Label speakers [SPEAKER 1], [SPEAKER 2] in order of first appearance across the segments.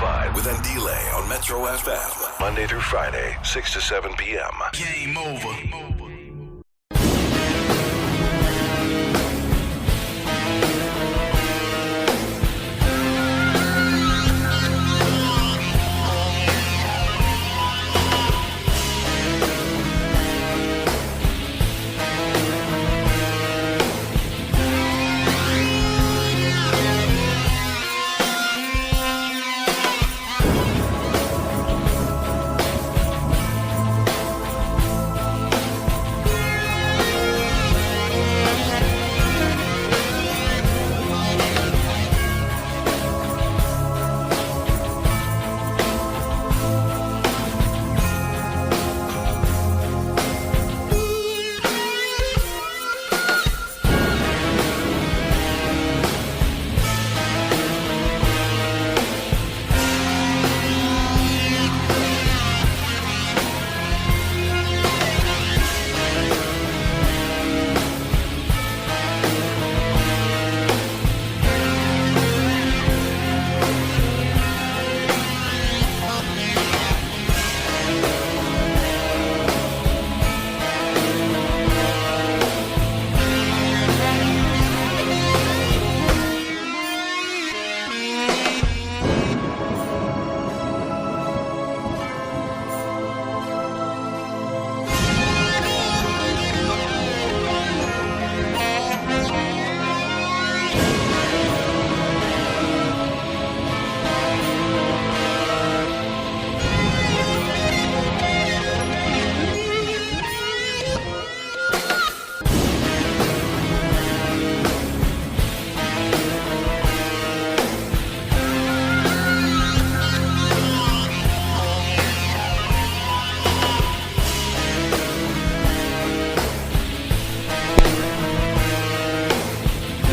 [SPEAKER 1] Amplified with Andile on Metro FM. Monday through Friday, 6 to 7 p.m. Game over.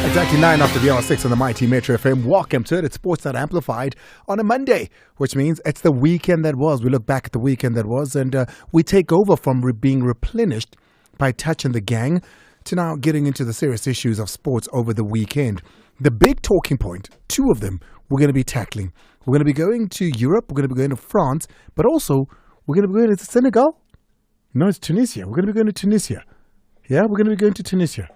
[SPEAKER 2] Exactly 9 after the hour 6 on the Mighty Metro FM. Welcome to it. It's Sports That Amplified on a Monday, which means it's the weekend that was. We look back at the weekend that was, and we take over from being replenished by Touch and the gang to now getting into the serious issues of sports over the weekend. The big talking point, two of them, we're going to be tackling. We're going to be going to Europe, we're going to be going to France, but also we're going to be going to Senegal. No, it's Tunisia. We're going to be going to Tunisia. Yeah, we're going to be going to Tunisia.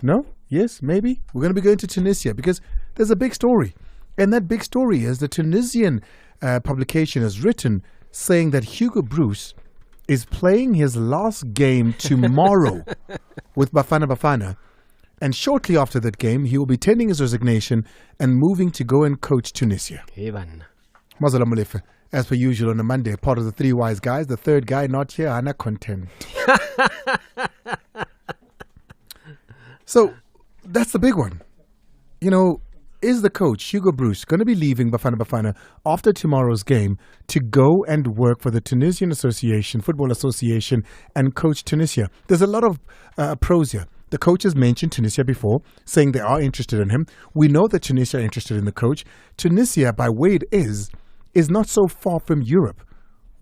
[SPEAKER 2] No? Yes, maybe. We're going to be going to Tunisia because there's a big story. And that big story is the Tunisian publication has written saying that Hugo Broos is playing his last game tomorrow with Bafana Bafana. And shortly after that game, he will be tendering his resignation and moving to go and coach Tunisia. Mazala Mulefe, as per usual on a Monday, part of the three wise guys. The third guy not here, Anna content. So that's the big one. You know, is the coach, Hugo Broos, going to be leaving Bafana Bafana after tomorrow's game to go and work for the Tunisian Football Association and coach Tunisia? There's a lot of pros here. The coach has mentioned Tunisia before, saying they are interested in him. We know that Tunisia are interested in the coach. Tunisia, by way it is not so far from Europe,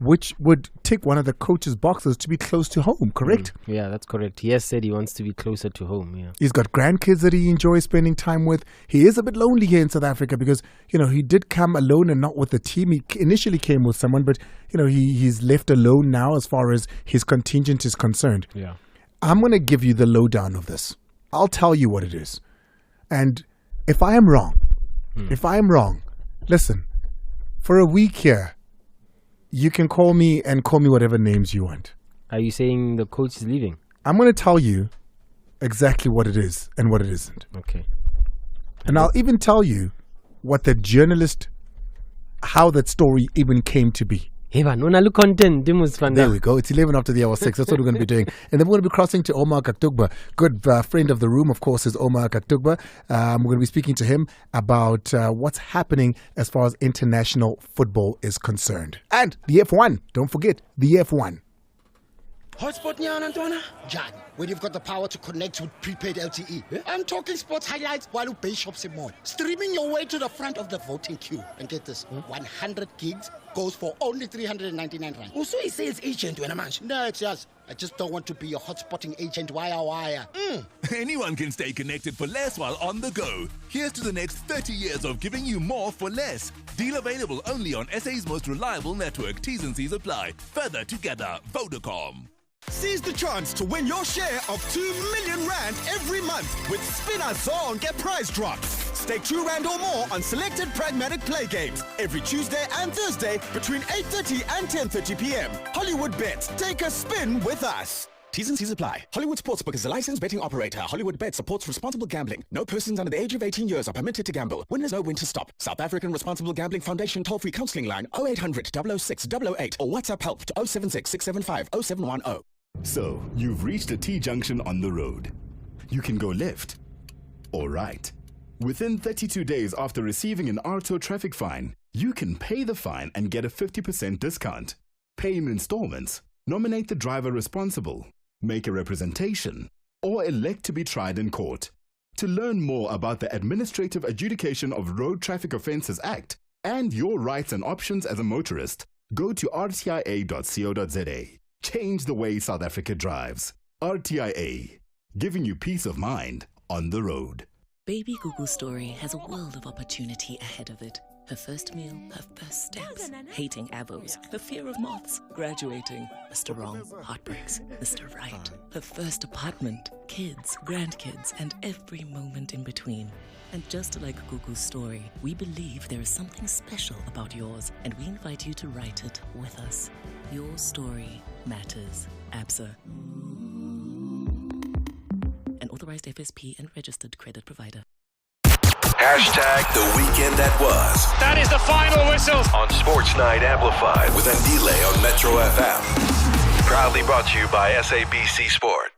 [SPEAKER 2] which would tick one of the coach's boxes to be close to home, correct?
[SPEAKER 3] Yeah, that's correct. He has said he wants to be closer to home, yeah.
[SPEAKER 2] He's got grandkids that he enjoys spending time with. He is a bit lonely here in South Africa because, you know, he did come alone and not with the team. He initially came with someone, but, you know, he's left alone now as far as his contingent is concerned.
[SPEAKER 3] Yeah.
[SPEAKER 2] I'm going to give you the lowdown of this. I'll tell you what it is. And if I am wrong, listen, for a week here, you can call me whatever names you want.
[SPEAKER 3] Are you saying the coach is leaving?
[SPEAKER 2] I'm going to tell you exactly what it is and what it isn't.
[SPEAKER 3] Okay.
[SPEAKER 2] And I'll even tell you what the journalist, how that story even came to be.
[SPEAKER 3] There we
[SPEAKER 2] go. It's 11 after the hour 6. That's what we're going to be doing. And then we're going to be crossing to Omar Khedr. Good friend of the room, of course, is Omar Khedr. We're going to be speaking to him about what's happening as far as international football is concerned. And the F1. Don't forget, the F1.
[SPEAKER 4] Hotspot Nyana Antona? Jan, when you've got the power to connect with prepaid LTE. Yeah? I'm talking sports highlights while you pay shops in more. Streaming your way to the front of the voting queue. And get this, 100 gigs goes for only 399 rand.
[SPEAKER 5] Also a sales agent when a man.
[SPEAKER 4] No, it's just I just don't want to be a hotspotting agent wire.
[SPEAKER 1] Anyone can stay connected for less while on the go. Here's to the next 30 years of giving you more for less. Deal available only on SA's most reliable network. T's and C's apply. Further together, Vodacom.
[SPEAKER 5] Seize the chance to win your share of 2 million rand every month with Spinner Zonke prize drops. Stake 2 rand or more on selected pragmatic play games every Tuesday and Thursday between 8:30 and 10:30 p.m. Hollywood Bets. Take a spin with us. T's and C's apply. Hollywood Sportsbook is a licensed betting operator. Hollywood Bet supports responsible gambling. No persons under the age of 18 years are permitted to gamble. Winners know when to stop. South African Responsible Gambling Foundation toll-free counseling line 0800 006 008 or WhatsApp help to 076 675 0710.
[SPEAKER 6] So, you've reached a T-junction on the road. You can go left or right. Within 32 days after receiving an RTO traffic fine, you can pay the fine and get a 50% discount. Pay in installments, nominate the driver responsible, make a representation, or elect to be tried in court. To learn more about the Administrative Adjudication of Road Traffic Offences Act and your rights and options as a motorist, go to rtia.co.za. Change the way South Africa drives. RTIA, giving you peace of mind on the road.
[SPEAKER 7] Baby Gugu's story has a world of opportunity ahead of it. Her first meal, her first steps, hating avos, her fear of moths, graduating, Mr. Wrong, heartbreaks, Mr. Right, her first apartment, kids, grandkids, and every moment in between. And just like Gugu's story, we believe there is something special about yours, and we invite you to write it with us. Your story matters. ABSA. An authorized FSP and registered credit provider.
[SPEAKER 1] Hashtag the weekend that was.
[SPEAKER 8] That is the final whistle.
[SPEAKER 1] On Sports Night Amplified with Andile on Metro FM. Proudly brought to you by SABC Sport.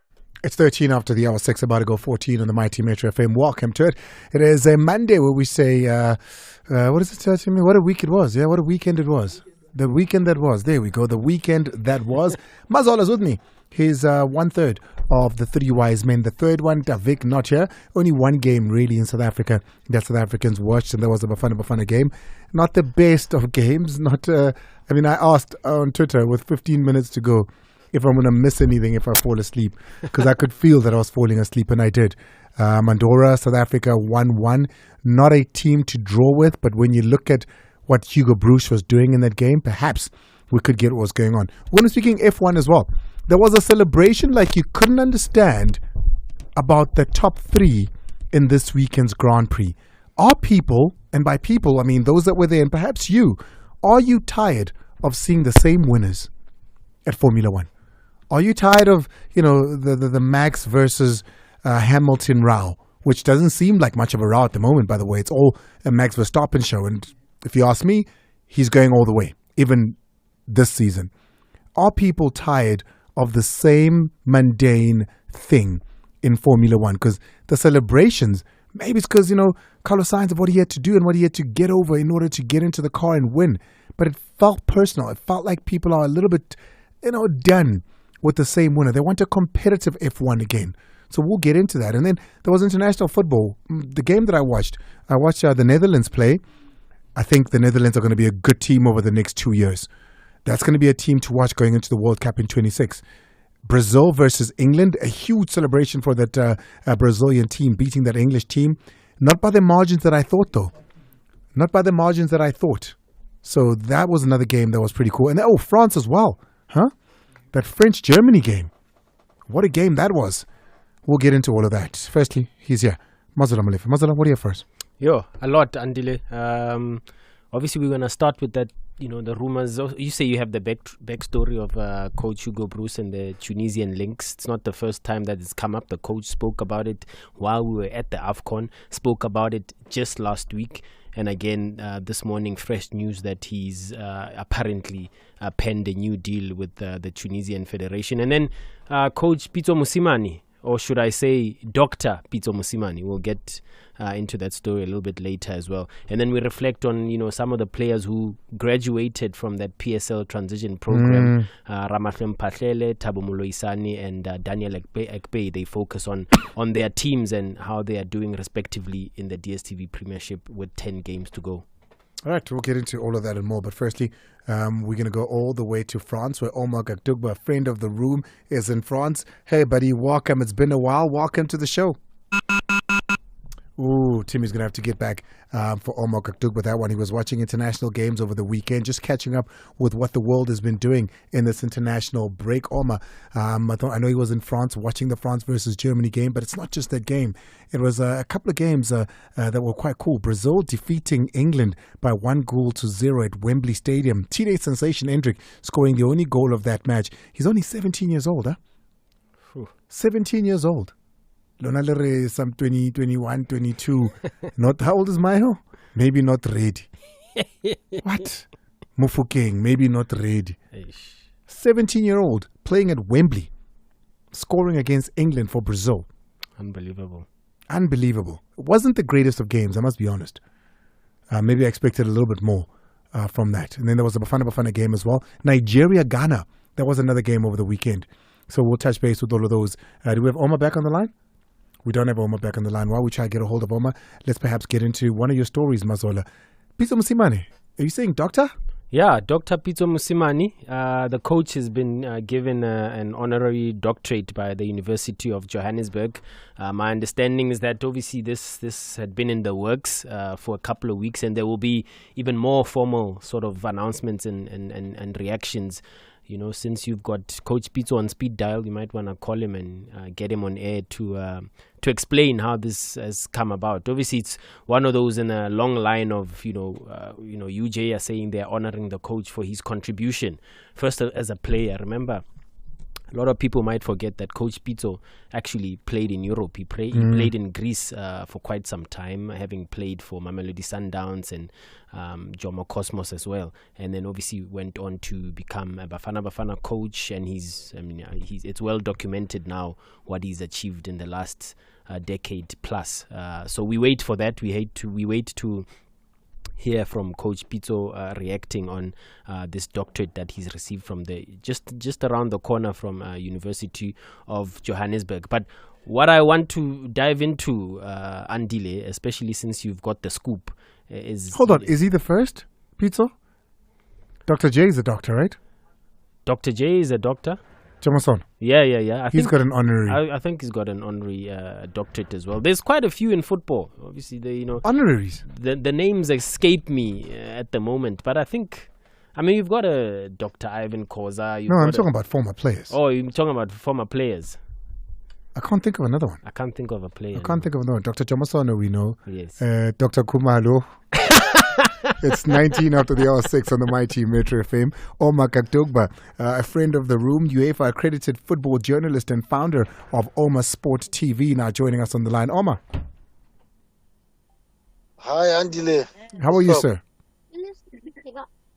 [SPEAKER 2] It's 13 after the hour 6, about to go 14 on the Mighty Metro FM. Welcome to it. It is a Monday where we say, what does it tell me? What a week it was. Yeah, what a weekend it was. The weekend that was. There we go. The weekend that was. Mazola's with me. He's 1/3 of the 3 wise men. The third one, Davik, not here. Only one game really in South Africa that South Africans watched, and that was the Bafana Bafana game. Not the best of games. I asked on Twitter with 15 minutes to go if I'm going to miss anything if I fall asleep, because I could feel that I was falling asleep, and I did. Mandora, South Africa 1-1. Not a team to draw with, but when you look at what Hugo Broos was doing in that game, perhaps we could get what was going on. We're going to speaking F1 as well. There was a celebration like you couldn't understand about the top 3 in this weekend's Grand Prix. Are people, and by people I mean those that were there, and perhaps you, are you tired of seeing the same winners at Formula One? Are you tired of, the Max versus Hamilton row, which doesn't seem like much of a row at the moment, by the way. It's all a Max Verstappen show, and if you ask me, he's going all the way, even this season. Are people tired of the same mundane thing in Formula One? Because the celebrations, maybe it's because, Carlos Sainz of what he had to do and what he had to get over in order to get into the car and win. But it felt personal. It felt like people are a little bit, done with the same winner. They want a competitive F1 again. So we'll get into that. And then there was international football. The game that I watched the Netherlands play. I think the Netherlands are going to be a good team over the next 2 years. That's going to be a team to watch going into the World Cup in 26. Brazil versus England, a huge celebration for that Brazilian team beating that English team. Not by the margins that I thought, though. Not by the margins that I thought. So that was another game that was pretty cool. And France as well. That French-Germany game. What a game that was. We'll get into all of that. Firstly, he's here. Mazala Malefa. Mazala, what do you have first?
[SPEAKER 3] Yo, a lot, Andile. Obviously, we're going to start with that, the rumors. You say you have the backstory of Coach Hugo Broos and the Tunisian links. It's not the first time that it's come up. The coach spoke about it while we were at the AFCON, spoke about it just last week. And again, this morning, fresh news that he's apparently penned a new deal with the Tunisian Federation. And then Coach Pitso Mosimane, or should I say Dr. Pitso Mosimane. We'll get into that story a little bit later as well. And then we reflect on, some of the players who graduated from that PSL transition program. Ramahlwe Mphahlele, Thabo Moloisane, and Daniel Ekpe. They focus on their teams and how they are doing respectively in the DStv Premiership with 10 games to go.
[SPEAKER 2] All right, we'll get into all of that and more. But firstly, we're going to go all the way to France, where Omar Khedr, a friend of the room, is in France. Hey, buddy, welcome. It's been a while. Welcome to the show. Ooh, Timmy's going to have to get back for Omar Khedr with that one. He was watching international games over the weekend, just catching up with what the world has been doing in this international break. Omar, I know he was in France watching the France versus Germany game, but it's not just that game. It was a couple of games that were quite cool. Brazil defeating England by 1-0 at Wembley Stadium. Teenage sensation Hendrik scoring the only goal of that match. He's only 17 years old, huh?
[SPEAKER 3] Whew.
[SPEAKER 2] 17 years old. Lonalere is some 20, 21, 22. Not, how old is Mayo? Maybe not ready. What? Mufukeng, maybe not ready. 17-year-old playing at Wembley, scoring against England for Brazil.
[SPEAKER 3] Unbelievable.
[SPEAKER 2] Unbelievable. It wasn't the greatest of games, I must be honest. Maybe I expected a little bit more from that. And then there was the Bafana Bafana game as well. Nigeria-Ghana. That was another game over the weekend. So we'll touch base with all of those. Do we have Omar back on the line? We don't have Omar back on the line. While we try to get a hold of Omar, let's perhaps get into one of your stories, Mazola. Pitso Mosimane, are you saying doctor?
[SPEAKER 3] Yeah, Dr. Pitso Mosimane. The coach has been given an honorary doctorate by the University of Johannesburg. My understanding is that obviously this had been in the works for a couple of weeks, and there will be even more formal sort of announcements and reactions. You know, since you've got Coach Pitso on speed dial, you might want to call him and get him on air to explain how this has come about. Obviously, it's one of those in a long line of, UJ are saying they're honoring the coach for his contribution. First, as a player, remember, a lot of people might forget that Coach Pitso actually played in Europe. He played in Greece for quite some time, having played for Mamelodi Sundowns and Jomo Cosmos as well. And then obviously went on to become a Bafana Bafana coach. And it's well documented now what he's achieved in the last decade plus. So we wait for that. We wait to hear from Coach Pitso reacting on this doctorate that he's received from the just around the corner from University of Johannesburg. But what I want to dive into, Andile, especially since you've got the scoop, is...
[SPEAKER 2] Hold on, is he the first, Pitso? Dr. J is a doctor, right?
[SPEAKER 3] Dr. J is a doctor?
[SPEAKER 2] Jamason.
[SPEAKER 3] Yeah.
[SPEAKER 2] He's got an honorary.
[SPEAKER 3] I think he's got an honorary doctorate as well. There's quite a few in football. Obviously,
[SPEAKER 2] honoraries.
[SPEAKER 3] The names escape me at the moment, but I think, you've got a Dr. Ivan Koza.
[SPEAKER 2] No, I'm talking about former players.
[SPEAKER 3] Oh, you're talking about former players.
[SPEAKER 2] I can't think of another one.
[SPEAKER 3] I can't think of a player.
[SPEAKER 2] I can't think of another one. Dr. Jamason, we know.
[SPEAKER 3] Yes.
[SPEAKER 2] Dr. Kumalo. It's 19 after the hour 6 on the Mighty Metro FM. Omar Khedr, a friend of the room, UEFA accredited football journalist and founder of Omar Sport TV, now joining us on the line. Omar.
[SPEAKER 8] Hi, Andile.
[SPEAKER 2] How are you, sir?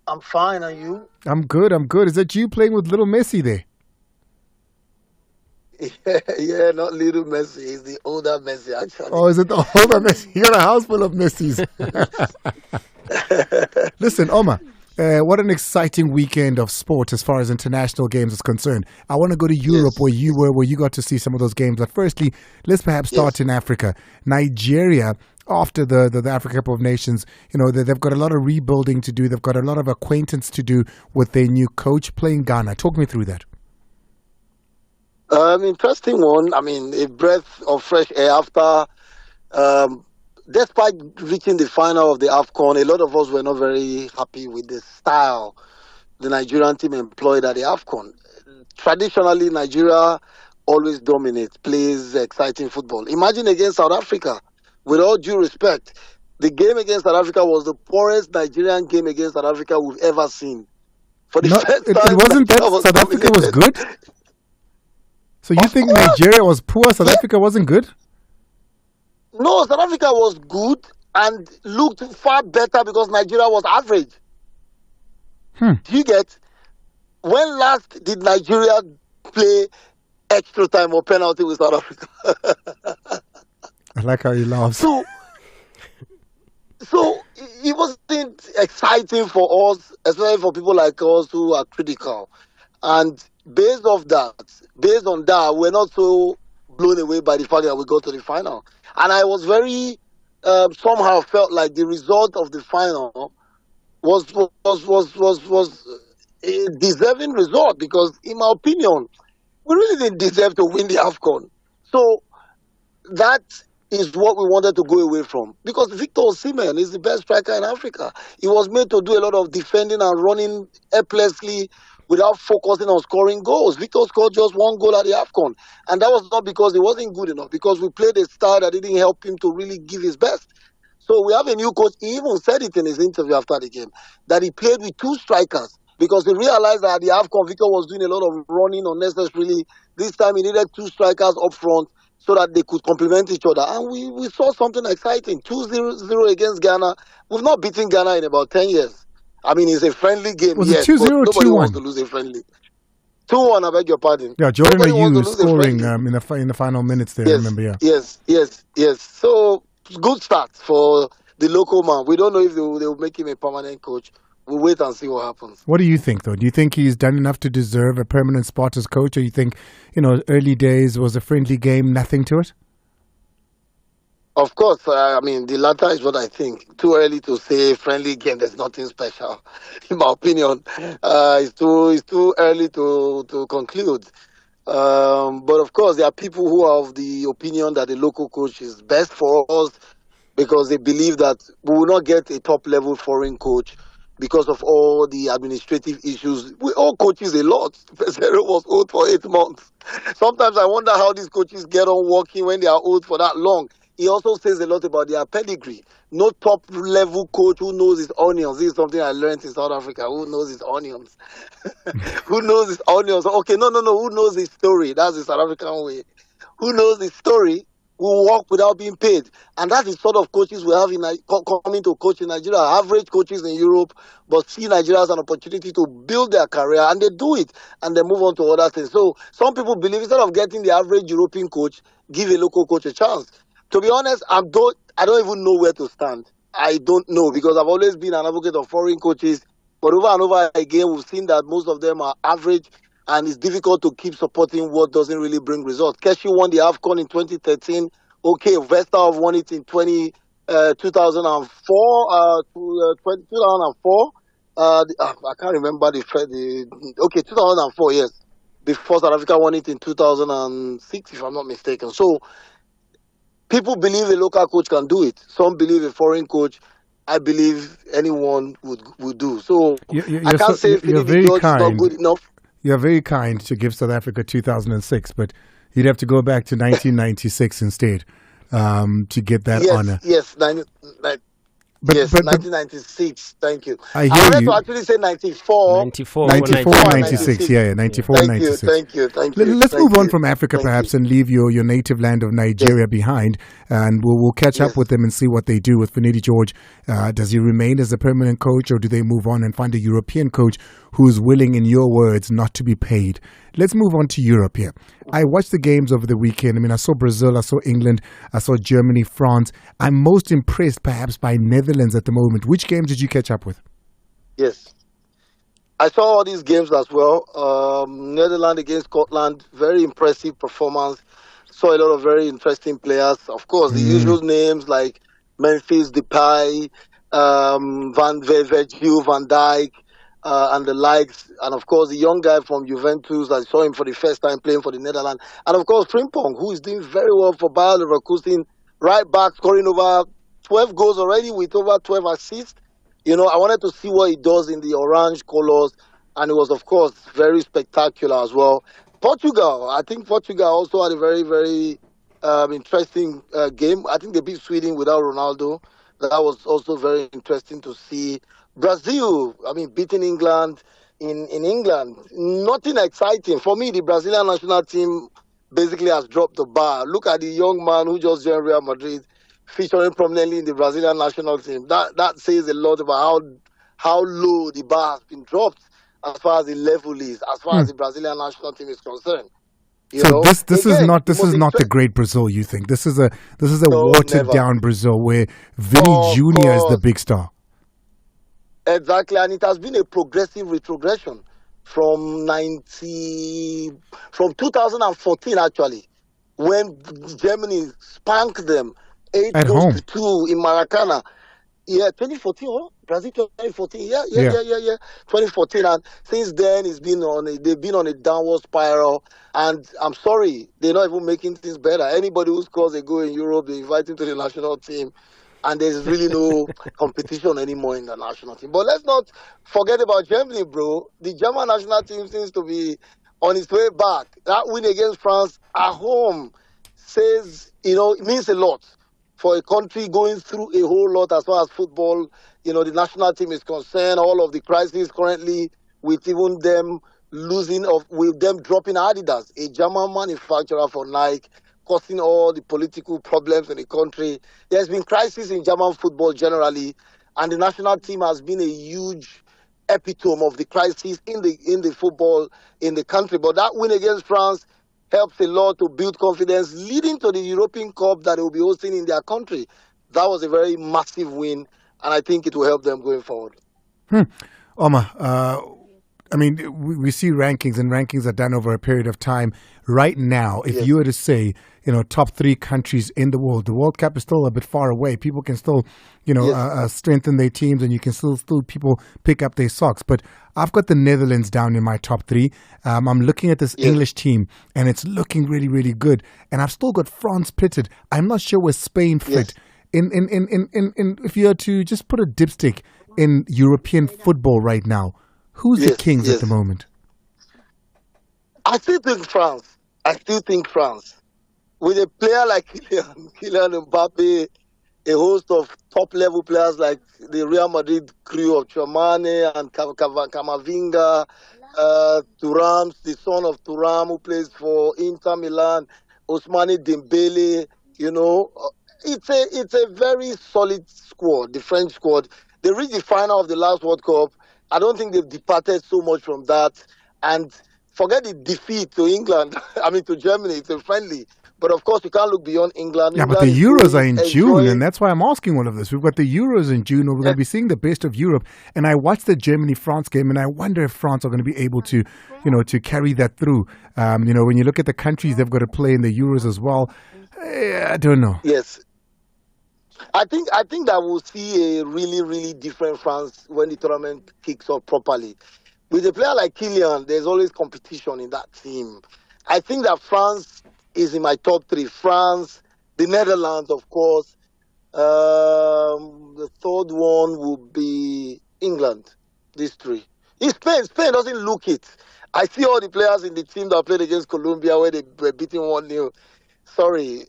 [SPEAKER 8] I'm fine, and you?
[SPEAKER 2] I'm good. Is that you playing with little Messi there?
[SPEAKER 8] Yeah, not little Messi. It's the older Messi, actually.
[SPEAKER 2] Oh, is it the older Messi? You got a house full of Messis. Listen, Omar, what an exciting weekend of sport as far as international games is concerned. I want to go to Europe, where you were, where you got to see some of those games. But firstly, let's perhaps start in Africa. Nigeria, after the Africa Cup of Nations, they've got a lot of rebuilding to do. They've got a lot of acquaintance to do with their new coach playing Ghana. Talk me through that.
[SPEAKER 8] Interesting one. A breath of fresh air after, despite reaching the final of the AFCON, a lot of us were not very happy with the style the Nigerian team employed at the AFCON. Traditionally, Nigeria always dominates, plays exciting football. Imagine against South Africa. With all due respect, the game against South Africa was the poorest Nigerian game against South Africa we've ever seen. For the first time,
[SPEAKER 2] it wasn't that South Africa was good? So you think Nigeria was poor, South Africa wasn't good?
[SPEAKER 8] No, South Africa was good and looked far better because Nigeria was average. Do you get? When last did Nigeria play extra time or penalty with South Africa?
[SPEAKER 2] I like how you laugh.
[SPEAKER 8] So it wasn't exciting for us, especially for people like us who are critical. And based on that, we're not so blown away by the fact that we got to the final. And I was very, somehow felt like the result of the final was a deserving result, because, in my opinion, we really didn't deserve to win the AFCON. So that is what we wanted to go away from, because Victor Osimhen is the best striker in Africa. He was made to do a lot of defending and running helplessly without focusing on scoring goals. Victor scored just one goal at the AFCON, and that was not because he wasn't good enough, because we played a style that didn't help him to really give his best. So we have a new coach. He even said it in his interview after the game, that he played with two strikers, because he realized that at the AFCON, Victor was doing a lot of running unnecessarily. This time he needed two strikers up front so that they could complement each other. And we saw something exciting. 2-0 against Ghana. We've not beaten Ghana in about 10 years. I mean, it's a friendly game.
[SPEAKER 2] Was
[SPEAKER 8] yes,
[SPEAKER 2] it 2-0 or
[SPEAKER 8] nobody
[SPEAKER 2] 2-1?
[SPEAKER 8] wants to lose a friendly. 2-1, I beg your pardon.
[SPEAKER 2] Yeah, Jordan
[SPEAKER 8] Nobody wants to
[SPEAKER 2] Ayew
[SPEAKER 8] lose a
[SPEAKER 2] scoring
[SPEAKER 8] friendly.
[SPEAKER 2] in the final minutes there,
[SPEAKER 8] Yes,
[SPEAKER 2] I remember, yeah.
[SPEAKER 8] yes. So, good start for the local man. We don't know if they will make him a permanent coach. We'll wait and see what happens.
[SPEAKER 2] What do you think, though? Do you think he's done enough to deserve a permanent spot as coach, or you think, early days was a friendly game, nothing to it?
[SPEAKER 8] Of course, I mean, the latter is what I think. Too early to say friendly game, there's nothing special, in my opinion. It's too early to conclude. But of course, there are people who are of the opinion that the local coach is best for us, because they believe that we will not get a top-level foreign coach because of all the administrative issues. We all coaches a lot. Pesero was old for 8 months. Sometimes I wonder how these coaches get on working when they are old for that long. He also says a lot about their pedigree. No top-level coach who knows his onions. This is something I learned in South Africa. Who knows his onions? Who knows his onions? Okay, no. Who knows his story? That's the South African way. Who knows his story will work without being paid. And that's the sort of coaches we have coming to coach in Nigeria. Average coaches in Europe, but see Nigeria as an opportunity to build their career, and they do it, and they move on to other things. So some people believe instead of getting the average European coach, give a local coach a chance. To be honest, I don't even know where to stand. I don't know, because I've always been an advocate of foreign coaches, but over and over again, we've seen that most of them are average, and it's difficult to keep supporting what doesn't really bring results. Keshi won the AFCON in 2013. Okay, Vestov won it in 2004. 2004. I can't remember okay, 2004, yes. Before South Africa won it in 2006, if I'm not mistaken. So, people believe a local coach can do it. Some believe a foreign coach. I believe anyone would do. So, I can't say if Philippe George is not good enough.
[SPEAKER 2] You're very kind to give South Africa 2006, but you'd have to go back to 1996 instead to get that honor.
[SPEAKER 8] Yes, 1996. Thank you.
[SPEAKER 2] I
[SPEAKER 8] wanted to actually say 94.
[SPEAKER 3] 94,
[SPEAKER 2] 96. Yeah, 94, 96.
[SPEAKER 8] Thank you.
[SPEAKER 2] Let's move on from Africa, perhaps, and leave your native land of Nigeria behind, and we'll catch up with them and see what they do with Finidi George. Does he remain as a permanent coach, or do they move on and find a European coach who's willing, in your words, not to be paid? Let's move on to Europe here. I watched the games over the weekend. I mean, I saw Brazil, I saw England, I saw Germany, France. I'm most impressed, perhaps, by Netherlands at the moment. Which games did you catch up with?
[SPEAKER 8] Yes. I saw all these games as well. Netherlands against Scotland, very impressive performance. Saw a lot of very interesting players. Of course, the usual names like Memphis Depay, Van Dijk, and the likes. And of course, the young guy from Juventus, I saw him for the first time playing for the Netherlands. And of course, Frimpong, who is doing very well for Bayer Leverkusen, right back, scoring over 12 goals already with over 12 assists. I wanted to see what he does in the orange colors, and it was, of course, very spectacular as well. Portugal, I think Portugal also had a very, very interesting game. I think they beat Sweden without Ronaldo. That was also very interesting to see. Brazil, beating England in England. Nothing exciting. For me, the Brazilian national team basically has dropped the bar. Look at the young man who just joined Real Madrid, featuring prominently in the Brazilian national team. That says a lot about how low the bar has been dropped as far as the level is, as far as the Brazilian national team is concerned.
[SPEAKER 2] This is not the great Brazil, you think? This is a watered down Brazil where Vini Jr. is the big star.
[SPEAKER 8] Exactly, and it has been a progressive retrogression from 2014 actually, when Germany spanked them 8-2 in Maracana. Yeah, 2014, huh? Brazil 2014. Yeah. 2014, and since then they've been on a downward spiral. And I'm sorry, they're not even making things better. Anybody who scores a goal in Europe, they invite him to the national team, and there's really no competition anymore in the national team. But let's not forget about Germany, bro. The German national team seems to be on its way back. That win against France at home says, it means a lot for a country going through a whole lot as far as football, the national team is concerned. All of the crises currently with even them with them dropping Adidas, a German manufacturer for Nike, causing all the political problems in the country. There's been crisis in German football generally, and the national team has been a huge epitome of the crisis in the football in the country. But that win against France helps a lot to build confidence, leading to the European Cup that they will be hosting in their country. That was a very massive win, and I think it will help them going forward.
[SPEAKER 2] Omar, we see rankings, and rankings are done over a period of time. Right now, if you were to say, top 3 countries in the World Cup is still a bit far away. People can still, strengthen their teams, and you can still people pick up their socks. But I've got the Netherlands down in my top 3. I'm looking at this English team, and it's looking really, really good. And I've still got France pitted. I'm not sure where Spain fit. In if you had to just put a dipstick in European football right now, who's the kings at the moment?
[SPEAKER 8] I still think France. With a player like Kylian Mbappe, a host of top-level players like the Real Madrid crew of Tchouameni and Camavinga, Thuram, the son of Thuram who plays for Inter Milan, Ousmane Dembele, it's a very solid squad, the French squad. They reached the final of the last World Cup. I don't think they've departed so much from that. And forget the defeat to England, to Germany, it's a friendly. But of course, you can't look beyond England.
[SPEAKER 2] Yeah, but the Euros are in June, and that's why I'm asking all of this. We've got the Euros in June, and we're going to be seeing the best of Europe. And I watched the Germany-France game, and I wonder if France are going to be able to, to carry that through. When you look at the countries they've got to play in the Euros as well, I don't know.
[SPEAKER 8] Yes. I think that we'll see a really, really different France when the tournament kicks off properly. With a player like Kylian, there's always competition in that team. I think that France is in my top 3. France, the Netherlands, of course. The third one will be England. These 3. It's Spain. Spain doesn't look it. I see all the players in the team that played against Colombia where they were beating 1-0. Sorry,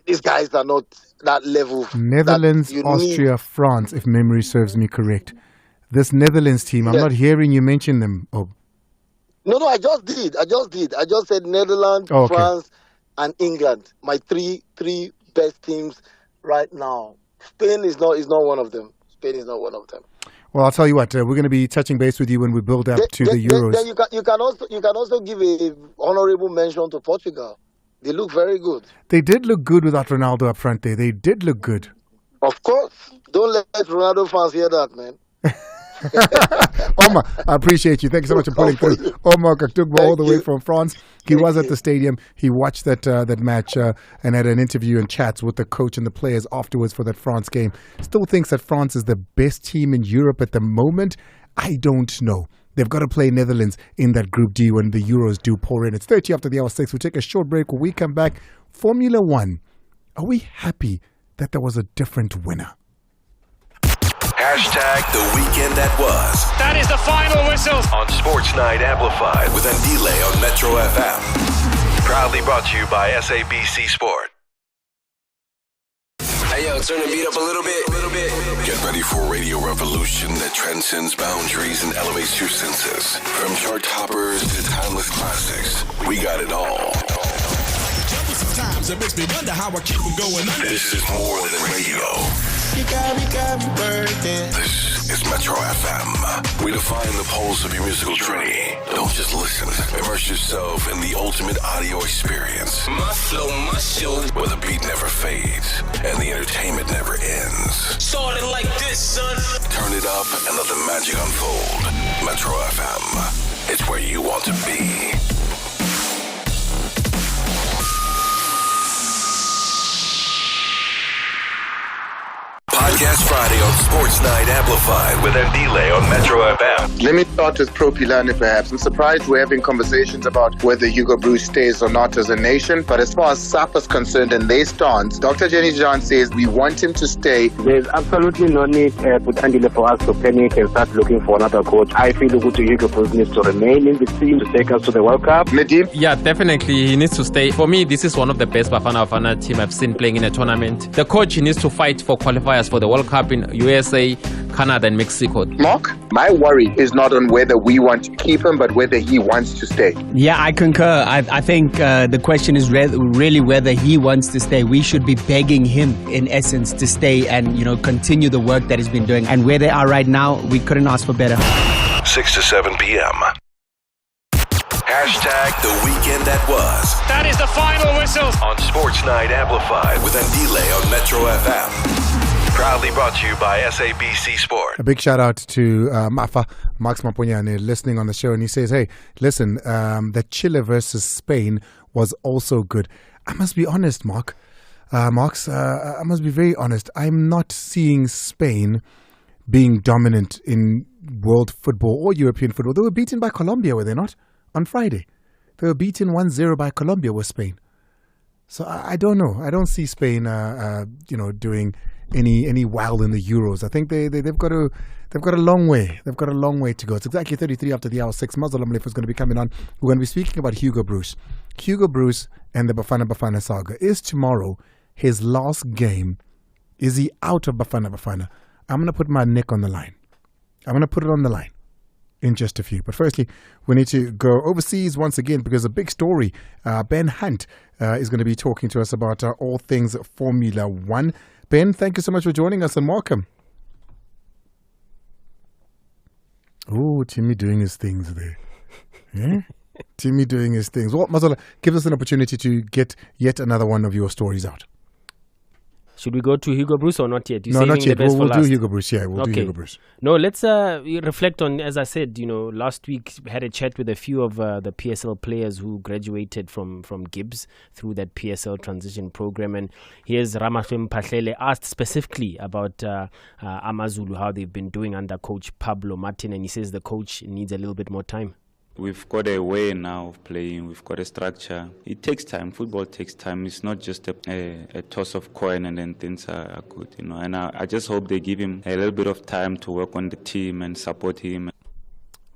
[SPEAKER 8] these guys are not that level.
[SPEAKER 2] Netherlands, Austria, France, if memory serves me correct. This Netherlands team, I'm not hearing you mention them. Oh.
[SPEAKER 8] No, I just did. I just said Netherlands, France, and England. My three best teams right now. Spain is not one of them.
[SPEAKER 2] Well, I'll tell you what. We're going to be touching base with you when we build up to the Euros.
[SPEAKER 8] Then you can also give a honorable mention to Portugal. They look very good.
[SPEAKER 2] They did look good without Ronaldo up front there. They did look good.
[SPEAKER 8] Of course. Don't let Ronaldo fans hear that, man.
[SPEAKER 2] Omar, I appreciate you. Thank you so much for pulling through. Omar Kaktukba, all the way from France. He was at the stadium. He watched that match and had an interview and chats with the coach and the players afterwards for that France game. Still thinks that France is the best team in Europe at the moment. I don't know. They've got to play Netherlands in that Group D when the Euros do pour in. It's 30 after the hour 6. We'll take a short break. When we come back, Formula One. Are we happy that there was a different winner?
[SPEAKER 9] Hashtag the weekend that was.
[SPEAKER 10] That is the final whistle.
[SPEAKER 9] On Sports Night Amplified with Andile on Metro FM. Proudly brought to you by SABC Sport.
[SPEAKER 11] Hey, yo, turn the beat up a little bit.
[SPEAKER 9] Get ready for a radio revolution that transcends boundaries and elevates your senses. From chart toppers to timeless classics, we got it all.
[SPEAKER 5] Sometimes it makes me wonder how I keep them going.
[SPEAKER 9] This is more than radio.
[SPEAKER 5] You got me working.
[SPEAKER 9] This is Metro FM. We define the pulse of your musical journey. Don't just listen. Immerse yourself in the ultimate audio experience.
[SPEAKER 11] My flow, my show.
[SPEAKER 9] Where the beat never fades and the entertainment never ends.
[SPEAKER 11] Started like this, son.
[SPEAKER 9] Turn it up and let the magic unfold. Metro FM. It's where you want to be. Podcast Friday on Sports Night Amplified with Ndile on Metro FM.
[SPEAKER 10] Let me start with Pro Pilani perhaps. I'm surprised we're having conversations about whether Hugo Broos stays or not as a nation, but as far as Safa is concerned and their stance, Dr. Jenny John says we want him to stay.
[SPEAKER 12] There's absolutely no need for us to panic and start looking for another coach. I feel Hugo Broos needs to remain in the team to take us to the World Cup.
[SPEAKER 10] Nadim?
[SPEAKER 13] Yeah, definitely he needs to stay. For me, this is one of the best Bafana Bafana team I've seen playing in a tournament. The coach needs to fight for qualifiers for the World Cup in USA, Canada and Mexico.
[SPEAKER 10] Mark, my worry is not on whether we want to keep him, but whether he wants to stay.
[SPEAKER 14] Yeah, I concur. I think the question is really whether he wants to stay. We should be begging him, in essence, to stay and, continue the work that he's been doing. And where they are right now, we couldn't ask for better.
[SPEAKER 9] 6 to 7 p.m. Hashtag the weekend that was.
[SPEAKER 11] That is the final whistle.
[SPEAKER 9] On Sports Night Amplified with Ndile on Metro FM. Proudly brought to you by SABC Sport.
[SPEAKER 2] A big shout out to Mafa, Max Mapunyane, listening on the show. And he says, hey, listen, the Chile versus Spain was also good. I must be honest, Mark. I must be very honest. I'm not seeing Spain being dominant in world football or European football. They were beaten by Colombia, were they not? On Friday. They were beaten 1-0 by Colombia with Spain. So I don't know. I don't see Spain, doing any wow in the Euros. I think they've got a long way. They've got a long way to go. It's exactly 33 after the hour 6. Muslim Leif is going to be coming on. We're going to be speaking about Hugo Broos. Hugo Broos and the Bafana Bafana saga. Is tomorrow his last game? Is he out of Bafana Bafana? I'm going to put my neck on the line. I'm going to put it on the line in just a few. But firstly, we need to go overseas once again because a big story. Ben Hunt is going to be talking to us about all things Formula One. Ben, thank you so much for joining us and welcome. Oh, Timmy doing his things there. Yeah? Timmy doing his things. Well, Mazola, give us an opportunity to get yet another one of your stories out.
[SPEAKER 3] Should we go to Hugo Broos or not yet?
[SPEAKER 2] No, not yet. We'll do Hugo Broos. Yeah, we'll do Hugo Broos.
[SPEAKER 3] No, let's reflect on, as I said, last week had a chat with a few of the PSL players who graduated from Gibbs through that PSL transition program. And here's Ramafem Pahlele asked specifically about Amazulu, how they've been doing under coach Pablo Martin. And he says the coach needs a little bit more time.
[SPEAKER 15] We've got a way now of playing. We've got a structure. It takes time. Football takes time. It's not just a toss of coin and then things are good, And I just hope they give him a little bit of time to work on the team and support him.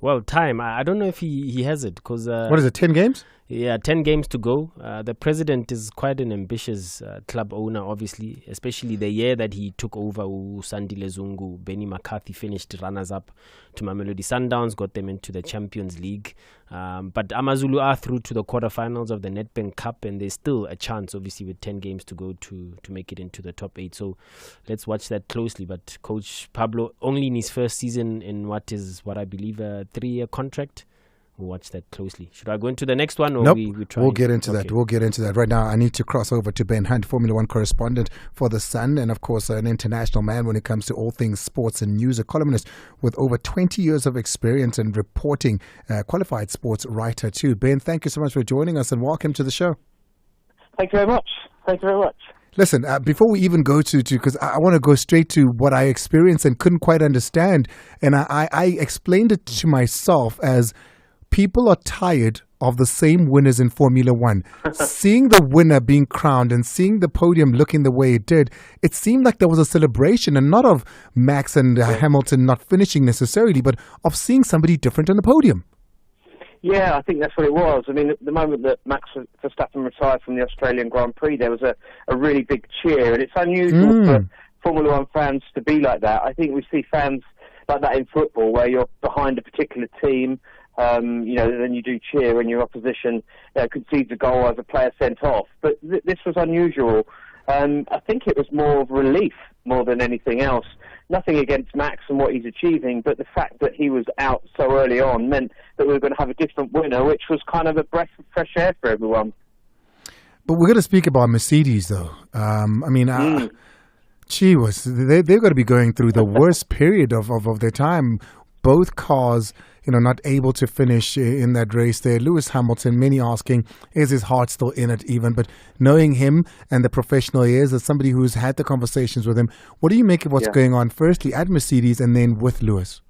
[SPEAKER 3] Well, time. I don't know if he has it because...
[SPEAKER 2] what is it, 10 games?
[SPEAKER 3] Yeah, 10 games to go. The president is quite an ambitious club owner, obviously, especially the year that he took over. Sandile Zungu, Benny McCarthy finished runners-up to Mamelodi Sundowns, got them into the Champions League. But Amazulu are through to the quarterfinals of the Nedbank Cup, and there's still a chance, obviously, with 10 games to go to make it into the top 8. So let's watch that closely. But Coach Pablo, only in his first season in what I believe, a 3-year contract. We'll watch that closely. Should I go into the next one? Or
[SPEAKER 2] nope.
[SPEAKER 3] we try?
[SPEAKER 2] We'll get into that. We'll get into that. Right now, I need to cross over to Ben Hunt, Formula One correspondent for The Sun, and of course, an international man when it comes to all things sports and news, a columnist with over 20 years of experience in reporting, qualified sports writer too. Ben, thank you so much for joining us and welcome to the show.
[SPEAKER 12] Thank you very much. Thank you very much.
[SPEAKER 2] Listen, before we even go to because I want to go straight to what I experienced and couldn't quite understand, and I explained it to myself as people are tired of the same winners in Formula One. Seeing the winner being crowned and seeing the podium looking the way it did, it seemed like there was a celebration, and not of Max and Hamilton not finishing necessarily, but of seeing somebody different on the podium.
[SPEAKER 12] Yeah, I think that's what it was. I mean, the moment that Max Verstappen retired from the Australian Grand Prix, there was a really big cheer, and it's unusual for Formula One fans to be like that. I think we see fans like that in football, where you're behind a particular team, then you do cheer when your opposition concedes a goal as a player sent off. But this was unusual. I think it was more of relief more than anything else. Nothing against Max and what he's achieving, but the fact that he was out so early on meant that we were going to have a different winner, which was kind of a breath of fresh air for everyone.
[SPEAKER 2] But we're going to speak about Mercedes, though. Gee whiz, they've got to be going through the worst period of their time. both cars, not able to finish in that race there. Lewis Hamilton, many asking, is his heart still in it even? But knowing him and the professional he is, as somebody who's had the conversations with him, what do you make of what's going on, firstly at Mercedes and then with Lewis?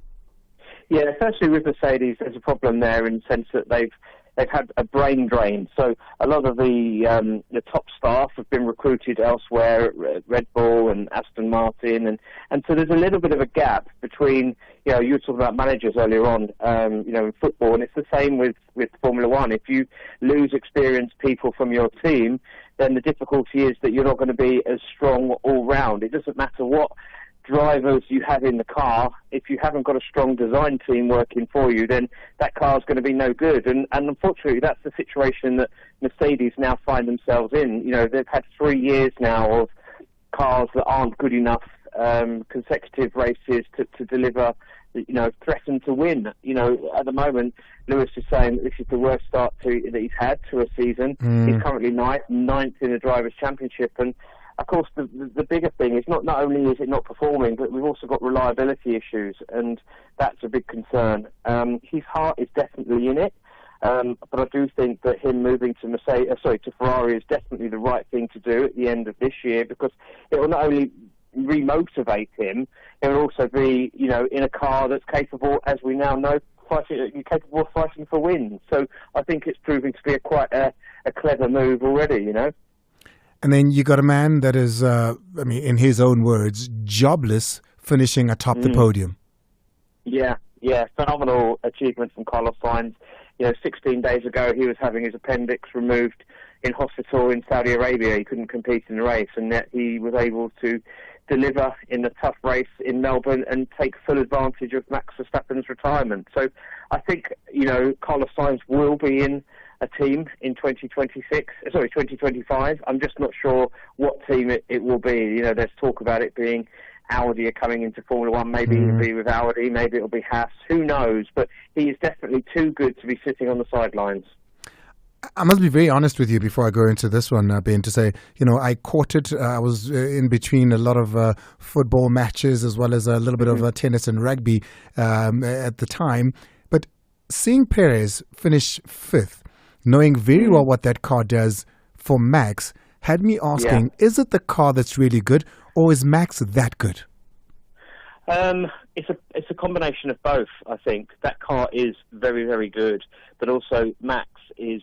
[SPEAKER 12] Yeah, especially with Mercedes, there's a problem there in the sense that they've had a brain drain. So a lot of the top staff have been recruited elsewhere, Red Bull and Aston Martin, and so there's a little bit of a gap between, you were talking about managers earlier on, in football, and it's the same with Formula One. If you lose experienced people from your team, then the difficulty is that you're not going to be as strong all round. It doesn't matter what drivers you have in the car. If you haven't got a strong design team working for you, then that car's going to be no good. And unfortunately, that's the situation that Mercedes now find themselves in. They've had 3 years now of cars that aren't good enough, consecutive races to deliver, threaten to win. At the moment, Lewis is saying that this is the worst start that he's had to a season. He's currently ninth in the Drivers' Championship, and of course, the bigger thing is not only is it not performing, but we've also got reliability issues, and that's a big concern. His heart is definitely in it, but I do think that him moving to Ferrari is definitely the right thing to do at the end of this year, because it will not only remotivate him, it will also be, in a car that's capable, as we now know, capable of fighting for wins. So I think it's proving to be quite a clever move already,
[SPEAKER 2] And then you got a man that is, in his own words, jobless, finishing atop the podium.
[SPEAKER 12] Yeah, phenomenal achievement from Carlos Sainz. 16 days ago he was having his appendix removed in hospital in Saudi Arabia. He couldn't compete in the race, and yet he was able to deliver in the tough race in Melbourne and take full advantage of Max Verstappen's retirement. So I think, Carlos Sainz will be in a team in 2025. I'm just not sure what team it will be. There's talk about it being Audi are coming into Formula One. Maybe it'll be with Audi, maybe it'll be Haas. Who knows? But he is definitely too good to be sitting on the sidelines.
[SPEAKER 2] I must be very honest with you before I go into this one, Ben, to say, I caught it. I was in between a lot of football matches as well as a little bit of tennis and rugby at the time. But seeing Perez finish fifth, knowing very well what that car does for Max, had me asking, is it the car that's really good, or is Max that good?
[SPEAKER 12] It's a combination of both, I think. That car is very, very good, but also Max is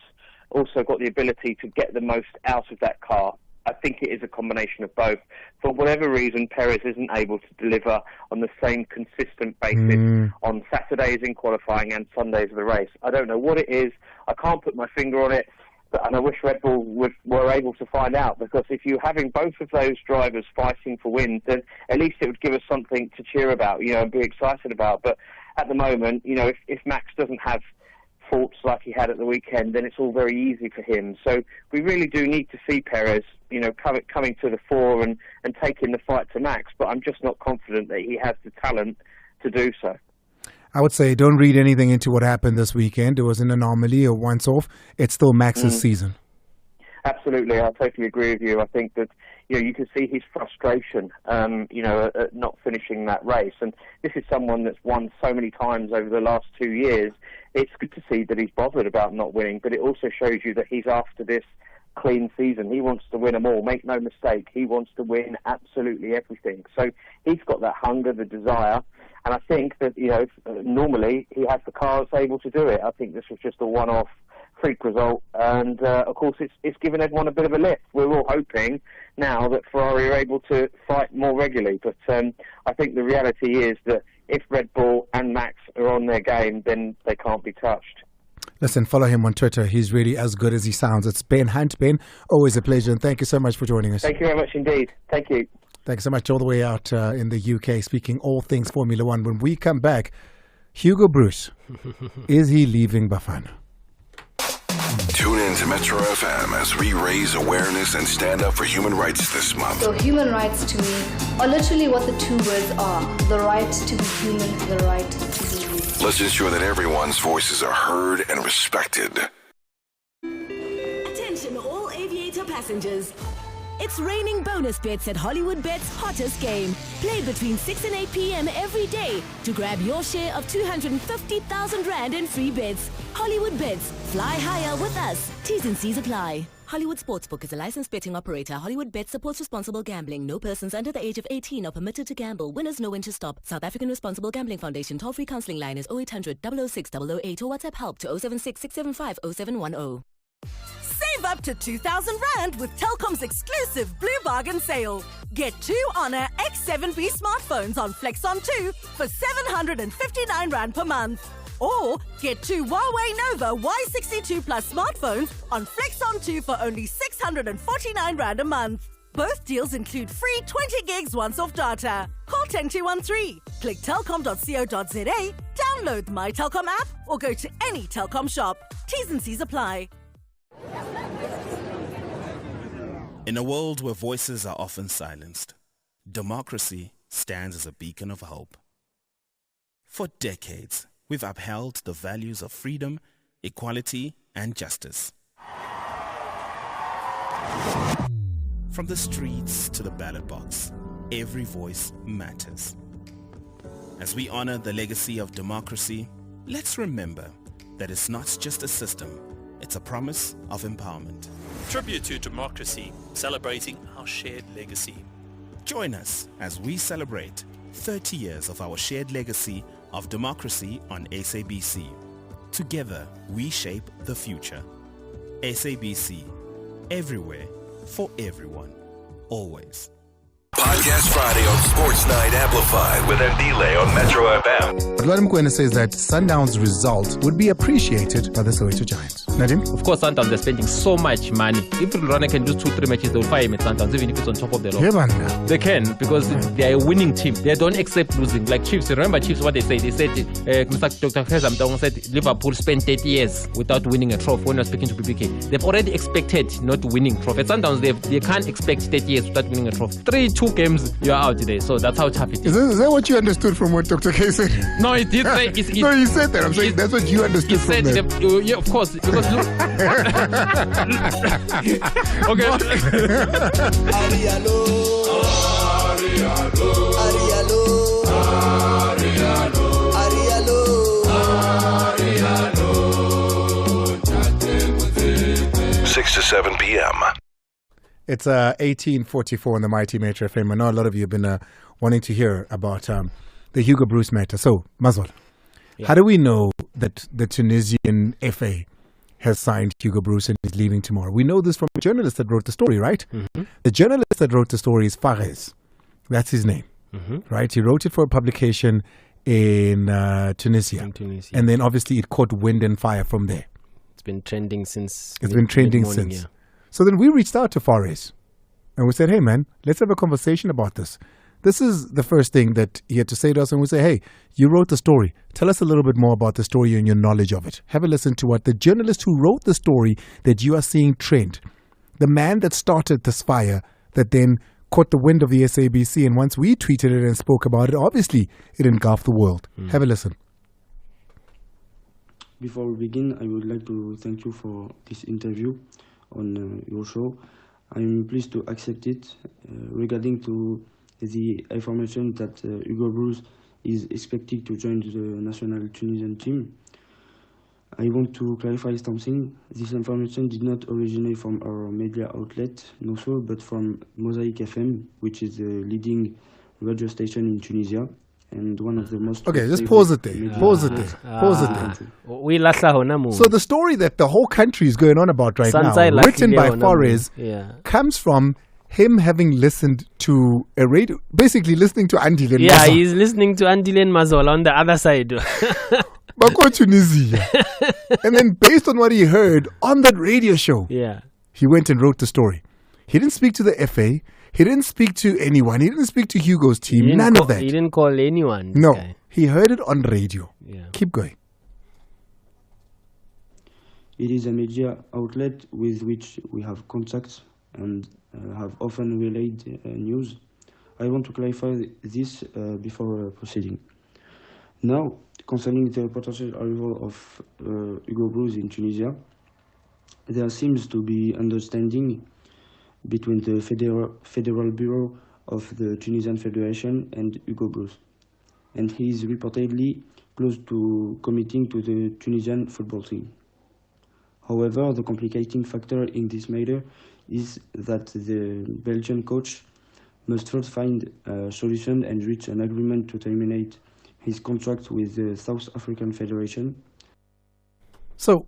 [SPEAKER 12] also got the ability to get the most out of that car. I think it is a combination of both. For whatever reason, Perez isn't able to deliver on the same consistent basis on Saturdays in qualifying and Sundays of the race. I don't know what it is. I can't put my finger on it, and I wish Red Bull were able to find out, because if you're having both of those drivers fighting for wins, then at least it would give us something to cheer about, and be excited about. But at the moment, if Max doesn't have faults like he had at the weekend, then it's all very easy for him. So we really do need to see Perez, coming to the fore and taking the fight to Max, but I'm just not confident that he has the talent to do so.
[SPEAKER 2] I would say don't read anything into what happened this weekend. It was an anomaly, a once-off. It's still Max's season.
[SPEAKER 12] Absolutely, I totally agree with you. I think that you can see his frustration, at not finishing that race. And this is someone that's won so many times over the last 2 years. It's good to see that he's bothered about not winning, but it also shows you that he's after this clean season. He wants to win them all. Make no mistake, he wants to win absolutely everything. So he's got that hunger, the desire. And I think that, normally he has the cars able to do it. I think this was just a one-off freak result. And, of course, it's given everyone a bit of a lift. We're all hoping now that Ferrari are able to fight more regularly. But I think the reality is that if Red Bull and Max are on their game, then they can't be touched.
[SPEAKER 2] Listen, follow him on Twitter. He's really as good as he sounds. It's Ben Hunt. Ben, always a pleasure. And thank you so much for joining us.
[SPEAKER 12] Thank you very much indeed. Thank you.
[SPEAKER 2] Thanks so much. All the way out in the UK, speaking all things Formula One. When we come back, Hugo Broos, is he leaving Bafana?
[SPEAKER 9] Tune in to Metro FM as we raise awareness and stand up for human rights this month.
[SPEAKER 16] So human rights to me are literally what the two words are. The right to be human, the right to be human.
[SPEAKER 9] Let's ensure that everyone's voices are heard and respected.
[SPEAKER 17] Attention all aviator passengers. It's raining bonus bets at Hollywood Bet's hottest game. Play between 6 and 8 p.m. every day to grab your share of 250,000 Rand in free bets. Hollywood Bets. Fly higher with us. T's and C's apply. Hollywood Sportsbook is a licensed betting operator. Hollywood Bet supports responsible gambling. No persons under the age of 18 are permitted to gamble. Winners know when to stop. South African Responsible Gambling Foundation toll-free counseling line is 0800 006 008 or WhatsApp help to 076 675 0710.
[SPEAKER 18] Save up to 2,000 Rand with Telkom's exclusive Blue Bargain sale. Get 2 Honor X7B smartphones on Flex on 2 for 759 Rand per month. Or get 2 Huawei Nova Y62 Plus smartphones on Flex on 2 for only 649 Rand a month. Both deals include free 20 gigs once-off data. Call 10213, click telkom.co.za, download the My Telkom app, or go to any Telkom shop. T's and C's apply.
[SPEAKER 19] In a world where voices are often silenced, democracy stands as a beacon of hope. For decades, we've upheld the values of freedom, equality, and justice. From the streets to the ballot box, every voice matters. As we honor the legacy of democracy, let's remember that it's not just a system, it's a promise of empowerment.
[SPEAKER 20] Tribute to democracy, celebrating our shared legacy.
[SPEAKER 19] Join us as we celebrate 30 years of our shared legacy of democracy on SABC. Together, we shape the future. SABC, everywhere, for everyone, always.
[SPEAKER 9] Podcast Friday on Sports Night Amplified with Ndile on Metro FM.
[SPEAKER 2] What I'm going to say is that Sundown's result would be appreciated by the Soweto Giants. Nadim?
[SPEAKER 13] Of course, Sundowns are spending so much money. If Rana can lose 2-3 matches, they'll fire him at Sundowns, even if it's on top of the law. They can, because they are a winning team. They don't accept losing. Like Chiefs, remember Chiefs, what they say? They said, Mr. Dr. Khedr said, Liverpool spent 30 years without winning a trophy when he was speaking to PPK. They've already expected not winning trophy. At Sundowns, they can't expect 30 years without winning a trophy. 2 games, you're out today. So that's how tough it is.
[SPEAKER 2] Is that what you understood from what Dr. K said?
[SPEAKER 13] No, he did say...
[SPEAKER 2] No, he said that. I'm saying that's what you understood from them.
[SPEAKER 13] Yeah, of course. Because look... Okay.
[SPEAKER 11] Arialo. Arialo. Arialo. Arialo.
[SPEAKER 9] 6 to 7 p.m.
[SPEAKER 2] It's 18:44 on the Mighty Metro FM. I know a lot of you have been wanting to hear about the Hugo Broos matter. So, Mazol, how do we know that the Tunisian FA has signed Hugo Broos and is leaving tomorrow? We know this from a journalist that wrote the story, right? Mm-hmm. The journalist that wrote the story is Fares. That's his name, right? He wrote it for a publication in Tunisia. And then obviously it caught wind and fire from there.
[SPEAKER 3] It's been trending since.
[SPEAKER 2] It's been trending since. Yeah. So then we reached out to Fares and we said, hey man, let's have a conversation about this. This is the first thing that he had to say to us, and we say, hey, you wrote the story. Tell us a little bit more about the story and your knowledge of it. Have a listen to what the journalist who wrote the story that you are seeing trend, the man that started this fire that then caught the wind of the SABC, and once we tweeted it and spoke about it, obviously it engulfed the world. Have a listen.
[SPEAKER 21] Before we begin, I would like to thank you for this interview on your show. I'm pleased to accept it regarding to the information that Hugo Broos is expected to join the national Tunisian team. I want to clarify something. This information did not originate from our media outlet, no so, but from Mosaic FM, which is the leading radio station in Tunisia and one of the most...
[SPEAKER 2] Okay, just pause it there. Pause it there. Pause it there. So the story that the whole country is going on about right now, written by Fares, comes from him having listened to a radio, basically listening to Andile.
[SPEAKER 3] Yeah, he's listening to Andile Mazol on the other side.
[SPEAKER 2] Bako Tunisia. And then based on what he heard on that radio show, he went and wrote the story. He didn't speak to the FA. He didn't speak to anyone. He didn't speak to Hugo's team. None of that.
[SPEAKER 3] He didn't call anyone.
[SPEAKER 2] No, he heard it on radio. Keep going.
[SPEAKER 21] It is a media outlet with which we have contacts and have often relayed news. I want to clarify this before proceeding. Now, concerning the potential arrival of Hugo Broos in Tunisia, there seems to be understanding between the Federal Bureau of the Tunisian Federation and Hugo Broos. And he is reportedly close to committing to the Tunisian football team. However, the complicating factor in this matter is that the Belgian coach must first find a solution and reach an agreement to terminate his contract with the South African Federation.
[SPEAKER 2] So,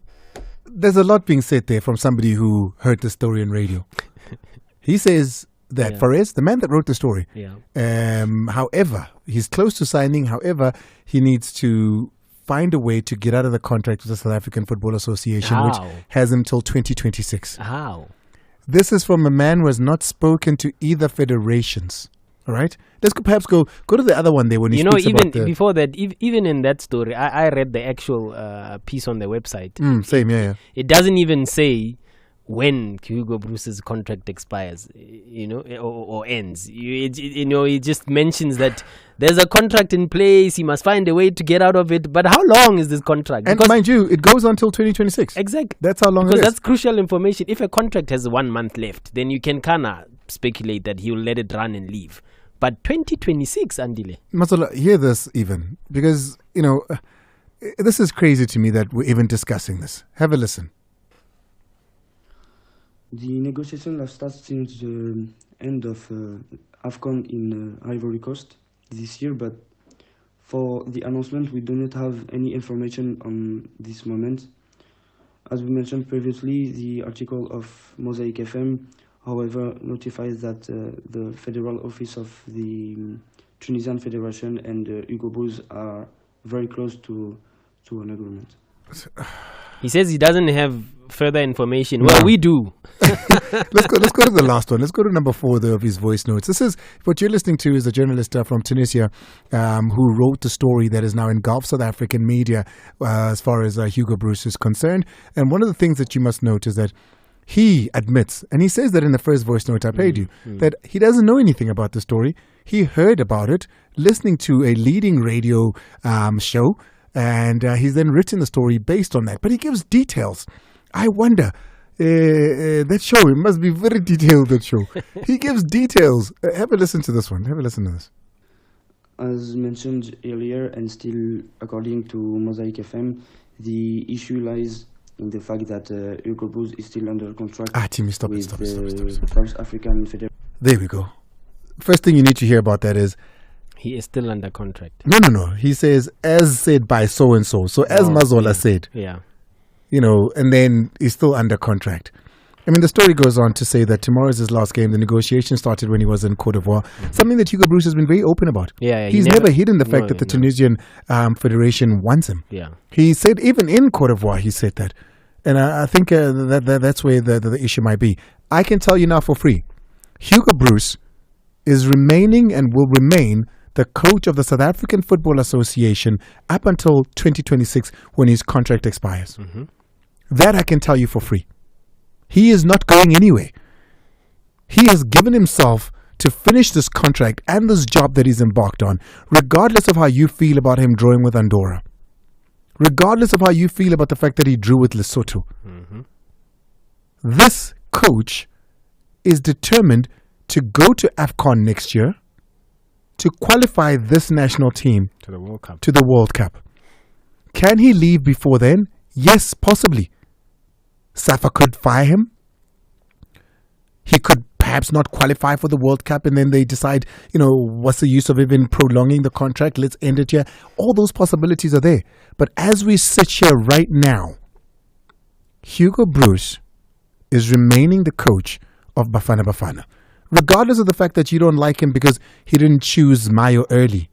[SPEAKER 2] there's a lot being said there from somebody who heard the story on radio. He says that Fares, the man that wrote the story, however, he's close to signing, however, he needs to find a way to get out of the contract with the South African Football Association, which has him till 2026.
[SPEAKER 3] How?
[SPEAKER 2] This is from a man who has not spoken to either federations. All right, let's perhaps go to the other one there when he speaks
[SPEAKER 3] even
[SPEAKER 2] about the...
[SPEAKER 3] before that, even in that story, I read the actual piece on the website.
[SPEAKER 2] Same, yeah.
[SPEAKER 3] It doesn't even say when Hugo Broos's contract expires, or ends. It just mentions that there's a contract in place. He must find a way to get out of it. But how long is this contract?
[SPEAKER 2] And mind you, it goes until 2026.
[SPEAKER 3] Exactly.
[SPEAKER 2] That's how long it is.
[SPEAKER 3] Because that's crucial information. If a contract has 1 month left, then you can kind of speculate that he'll let it run and leave. But 2026, Andile.
[SPEAKER 2] Masola, hear this even, because, this is crazy to me that we're even discussing this. Have a listen.
[SPEAKER 21] The negotiations have started since the end of AFCON in Ivory Coast this year, but for the announcement, we do not have any information on this moment. As we mentioned previously, the article of Mosaic FM, however, notifies that the Federal Office of the Tunisian Federation and Hugo Broos are very close to an agreement.
[SPEAKER 3] He says he doesn't have further information. Well, we do.
[SPEAKER 2] Let's go to the last one. Let's go to number 4 there of his voice notes. This is what you're listening to is a journalist from Tunisia who wrote the story that is now engulfed South African media as far as Hugo Broos is concerned. And one of the things that you must note is that he admits, and he says that in the first voice note I played you, that he doesn't know anything about the story. He heard about it listening to a leading radio show, and he's then written the story based on that. But he gives details. I wonder, that show, it must be very detailed, that show. He gives details. Have a listen to this one. Have a listen to this.
[SPEAKER 21] As mentioned earlier, and still according to Mosaic FM, the issue lies in the fact that Hugo Broos is still under contract
[SPEAKER 2] Timmy, stop
[SPEAKER 21] with
[SPEAKER 2] stop.
[SPEAKER 21] the South African Federation.
[SPEAKER 2] There we go. First thing you need to hear about that is
[SPEAKER 3] he is still under contract.
[SPEAKER 2] No. He says, as said by so-and-so. So as Mazola said.
[SPEAKER 3] Yeah.
[SPEAKER 2] And then he's still under contract. I mean, the story goes on to say that tomorrow is his last game. The negotiation started when he was in Côte d'Ivoire. Something that Hugo Broos has been very open about.
[SPEAKER 3] Yeah,
[SPEAKER 2] he's never hidden the fact that the Tunisian Federation wants him.
[SPEAKER 3] Yeah.
[SPEAKER 2] He said, even in Côte d'Ivoire, he said that. And I think that's where the issue might be. I can tell you now for free, Hugo Broos is remaining and will remain the coach of the South African Football Association up until 2026 when his contract expires.
[SPEAKER 3] Mm-hmm.
[SPEAKER 2] That I can tell you for free. He is not going anywhere. He has given himself to finish this contract and this job that he's embarked on, regardless of how you feel about him drawing with Andorra. Regardless of how you feel about the fact that he drew with Lesotho.
[SPEAKER 3] Mm-hmm.
[SPEAKER 2] This coach is determined to go to AFCON next year to qualify this national team
[SPEAKER 3] to the World Cup.
[SPEAKER 2] To the World Cup. Can he leave before then? Yes, possibly. Safa could fire him. He could perhaps not qualify for the World Cup, and then they decide, what's the use of even prolonging the contract? Let's end it here. All those possibilities are there. But as we sit here right now, Hugo Broos is remaining the coach of Bafana Bafana. Regardless of the fact that you don't like him because he didn't choose Mayo early,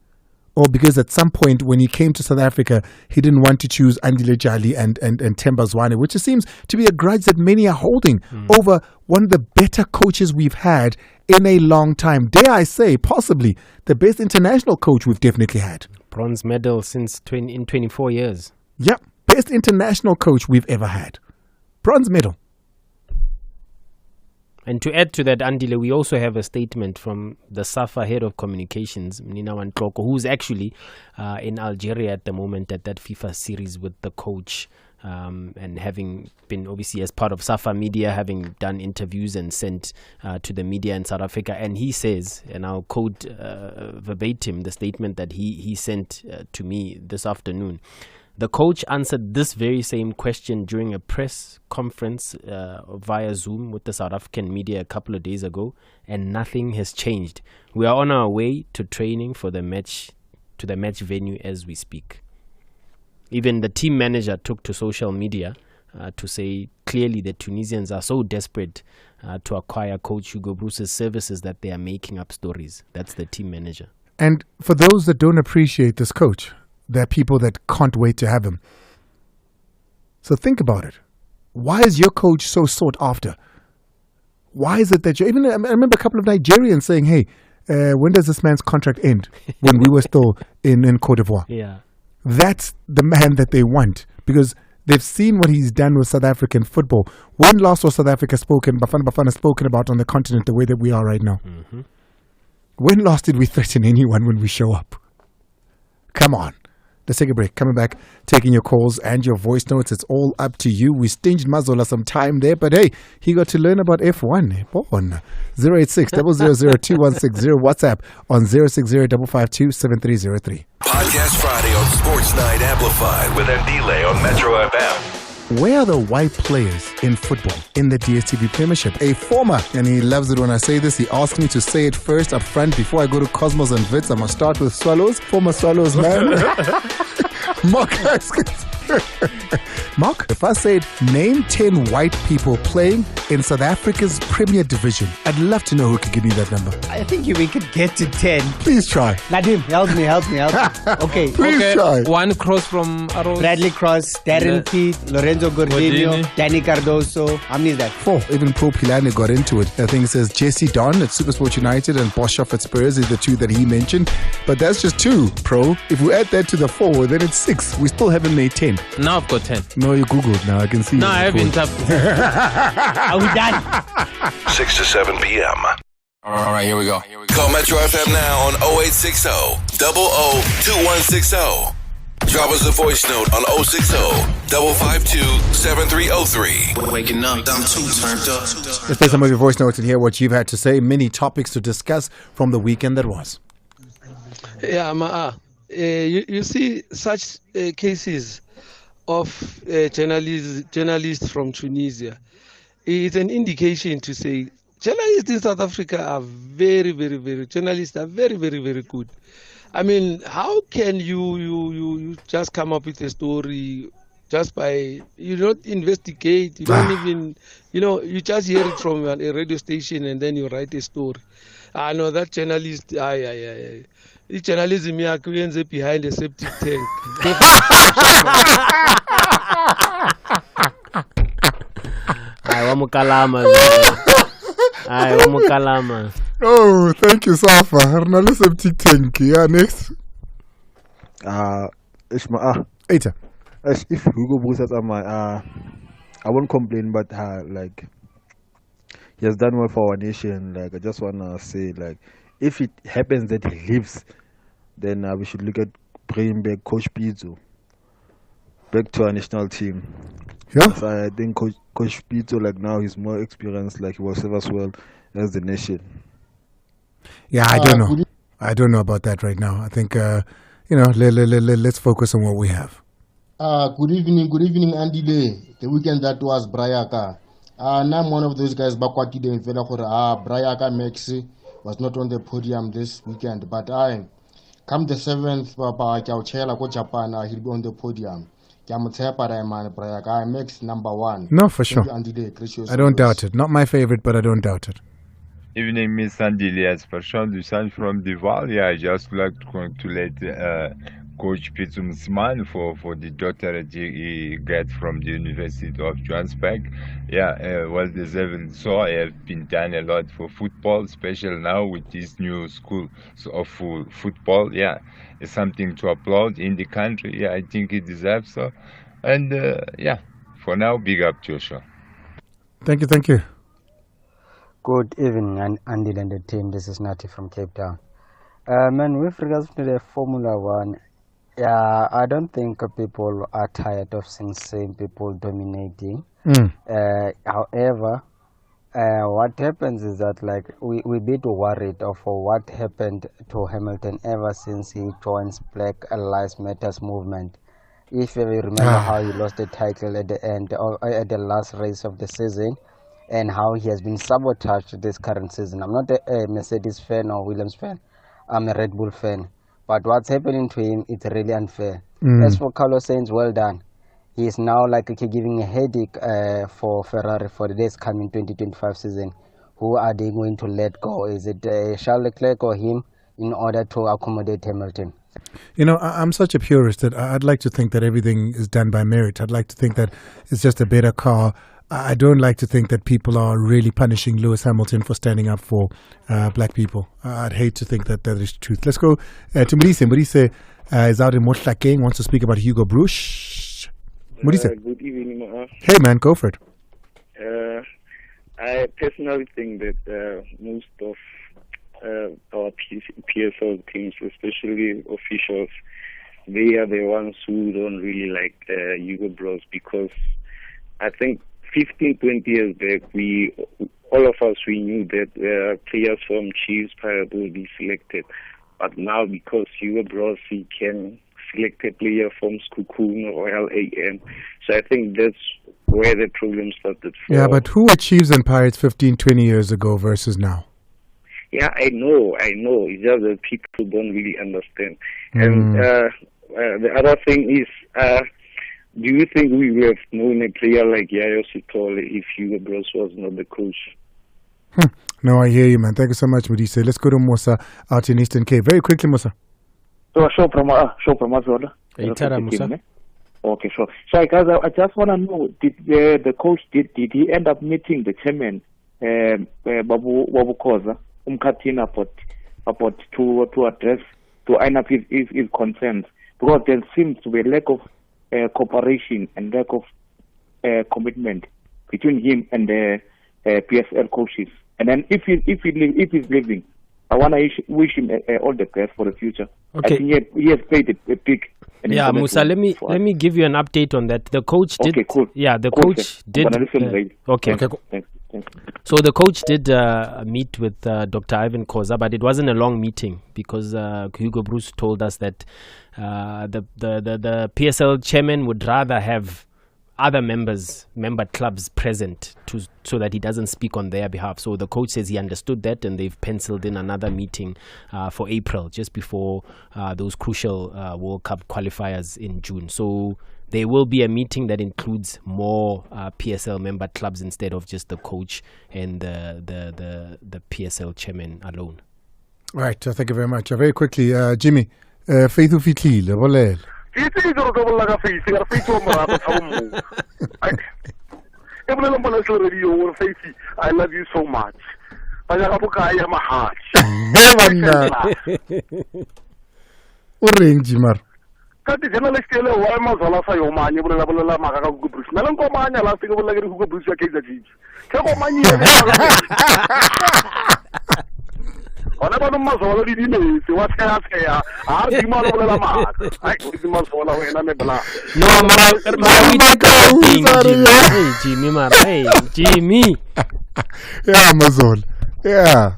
[SPEAKER 2] or because at some point when he came to South Africa, he didn't want to choose Andile Jali and Themba Zwane, which it seems to be a grudge that many are holding over one of the better coaches we've had in a long time. Dare I say, possibly the best international coach we've definitely had.
[SPEAKER 3] Bronze medal since in 24 years.
[SPEAKER 2] Yep, best international coach we've ever had. Bronze medal.
[SPEAKER 3] And to add to that, Andile, we also have a statement from the Safa head of communications, Nina Wantloko, who's actually in Algeria at the moment at that FIFA series with the coach and having been obviously as part of Safa Media, having done interviews and sent to the media in South Africa. And he says, and I'll quote verbatim the statement that he sent to me this afternoon. The coach answered this very same question during a press conference via Zoom with the South African media a couple of days ago, and nothing has changed. We are on our way to training for the match, to the match venue as we speak. Even the team manager took to social media to say clearly that Tunisians are so desperate to acquire Coach Hugo Broos' services that they are making up stories. That's the team manager.
[SPEAKER 2] And for those that don't appreciate this coach, there are people that can't wait to have him. So think about it. Why is your coach so sought after? Why is it that I remember a couple of Nigerians saying, hey, when does this man's contract end? When we were still in Cote d'Ivoire.
[SPEAKER 3] Yeah.
[SPEAKER 2] That's the man that they want, because they've seen what he's done with South African football. When last was South Africa spoken, Bafana Bafana spoken about on the continent the way that we are right now?
[SPEAKER 3] Mm-hmm.
[SPEAKER 2] When last did we threaten anyone when we show up? Come on. Let's take a break. Coming back, taking your calls and your voice notes. It's all up to you. We stinged Mazola some time there, but hey, he got to learn about F1. Born 086 000 2160. WhatsApp on 060 552 7303.
[SPEAKER 9] Podcast Friday on Sports Night Amplified with Ndile on Metro FM.
[SPEAKER 2] Where are the white players in football in the DSTV Premiership? A former, and he loves it when I say this, he asked me to say it first up front before I go to Cosmos and Wits. I'm going to start with Swallows, former Swallows man. Mark Haskins. Mark, if I said name 10 white people playing in South Africa's Premier Division, I'd love to know who could give me that number.
[SPEAKER 14] I think we could get to 10.
[SPEAKER 2] Please try.
[SPEAKER 14] Nadim, help me. Okay.
[SPEAKER 2] Please try.
[SPEAKER 13] One cross from Arrows.
[SPEAKER 14] Bradley Cross, Darren Pete, Lorenzo Gordillo, Danny Cardoso. How many is that?
[SPEAKER 2] 4. Even Pro Pilani got into it. I think it says Jesse Don at Supersport United and Boshoff at Spurs is the 2 that he mentioned. But that's just 2, Pro. If we add that to the 4, then it's 6. We still haven't made 10.
[SPEAKER 13] Now I've got 10.
[SPEAKER 2] No, you Googled now. I can see.
[SPEAKER 13] No, I haven't.
[SPEAKER 14] Are we done?
[SPEAKER 9] 6 to 7 p.m.
[SPEAKER 4] All right, here we go.
[SPEAKER 9] Call Metro FM now on 0860 00 2160. Drop us a voice note on 060 552 7303.
[SPEAKER 4] Waking up, I'm too turned up.
[SPEAKER 2] Let's play some of your voice notes and hear what you've had to say. Many topics to discuss from the weekend that was.
[SPEAKER 22] Yeah, you see such cases of journalists from Tunisia. It's an indication to say journalists in South Africa are very, very, very, journalists are very, very, very good. I mean, how can you just come up with a story just by, you don't investigate, you don't even, you just hear it from a radio station and then you write a story. I know that journalist, the journalism here behind a septic tank.
[SPEAKER 2] Oh, thank you, Safa. Arnalo septic tank. Yeah, next. Eita.
[SPEAKER 23] If Hugo Broos has I won't complain, but like he has done well for our nation. Like I just wanna say, like if it happens that he leaves, then we should look at bringing back Coach Pitso back to our national team.
[SPEAKER 2] Yeah,
[SPEAKER 23] so I think Coach Pitso, like now he's more experienced. Like he will serve us well as the nation.
[SPEAKER 2] Yeah, I don't know. I don't know about that right now. I think let's focus on what we have.
[SPEAKER 24] Good evening, Andy Lee. The weekend that was Brayaka. Now I'm one of those guys bakwatide in Vela for Brayaka Maxi was not on the podium this weekend, but come the 7th Chela go Japan, he'll be on the podium. Brayaka Max number 1.
[SPEAKER 2] No, for sure. I don't doubt it. Not my favorite, but I don't doubt it.
[SPEAKER 25] Evening, Miss Andilias, Fashion du San from Dival. Yeah, I just like to congratulate Coach Pitso Mosimane for the doctorate he got from the University of Johannesburg. Yeah, well deserved. So I have been done a lot for football, especially now with this new school of football. Yeah, it's something to applaud in the country. Yeah, I think he deserves so. And yeah, for now, big up Joshua.
[SPEAKER 2] Thank you.
[SPEAKER 26] Good evening, Andy and the team. This is Nati from Cape Town. Man, with regards to the Formula One, Yeah, I don't think people are tired of seeing same people dominating. However, what happens is that like we bit worried of what happened to Hamilton ever since he joins Black Lives Matters movement. If you remember how he lost the title at the end or at the last race of the season, and how he has been sabotaged this current season. I'm not a Mercedes fan or Williams fan. I'm a Red Bull fan. But what's happening to him, it's really unfair. As for Carlos Sainz, well done. He is now like giving a headache for Ferrari for the days coming 2025 season. Who are they going to let go? Is it Charles Leclerc or him in order to accommodate Hamilton?
[SPEAKER 2] You know, I'm such a purist that I'd like to think that everything is done by merit. I'd like to think that it's just a better car. I don't like to think that people are really punishing Lewis Hamilton for standing up for black people. I'd hate to think that that is the truth. Let's go to Mbulise. Mbulise is out in Mohlakeng, wants to speak about Hugo Broos. Mbulise.
[SPEAKER 1] Good evening, Omar.
[SPEAKER 2] Hey, man, go for it.
[SPEAKER 1] I personally think that most of our PSL teams, especially officials, they are the ones who don't really like Hugo Broos, because I think 15, 20 years back, all of us knew that players from Chiefs will be selected. But now, because Hugo Broos, he can select a player from Skukun or LAM. So I think that's where the problem started from.
[SPEAKER 2] Yeah, but who were Chiefs and Pirates 15, 20 years ago versus now?
[SPEAKER 1] Yeah, I know. It's just that people don't really understand. And the other thing is, do you think we would have known a player like Yayo Sitole if Hugo Broos was not the coach?
[SPEAKER 2] No, I hear you, man. Thank you so much, Mudise. Let's go to Musa out in Eastern Cape. Very quickly, Musa.
[SPEAKER 5] So, Musa. Okay, sure. So, guys, I just want to know, did the coach did he end up meeting the chairman, Babu Koza, Umkatina, about to address, to iron up his concerns? Because there seems to be a lack of cooperation and lack of commitment between him and the PSL coaches. And then if he's leaving, I want to wish him all the best for the future.
[SPEAKER 3] Okay.
[SPEAKER 5] I think he has played a big.
[SPEAKER 3] Yeah, Musa. Let me give you an update on that. The coach did.
[SPEAKER 5] Okay, cool.
[SPEAKER 3] Yeah, the
[SPEAKER 5] cool,
[SPEAKER 3] coach did.
[SPEAKER 5] Okay.
[SPEAKER 3] Thanks. So the coach did meet with Dr. Ivan Koza, but it wasn't a long meeting because Hugo Broos told us that the PSL chairman would rather have other member clubs present so that he doesn't speak on their behalf. So the coach says he understood that, and they've penciled in another meeting for April, just before those crucial World Cup qualifiers in June. So there will be a meeting that includes more PSL member clubs instead of just the coach and the PSL chairman alone.
[SPEAKER 2] All right, thank you very much. Very quickly, Jimmy, Faith Ufitlile, bolele.
[SPEAKER 6] I love you so much.
[SPEAKER 2] Jimar.
[SPEAKER 6] Kati journalist ele wa mazala sa yo manye bolela bolela maka ka Hugo Broos. Mela nko manya la se ke bolela ke Hugo Broos ya Kaizer Chiefs. Ke go manye. Ona ba no mazala di dine se wa tsaya. A di ma bolela maka. Ai di mazala wena me bla.
[SPEAKER 3] No mara we take Hey Jimmy mara. Hey Jimmy.
[SPEAKER 2] Yeah, Amazon. Yeah.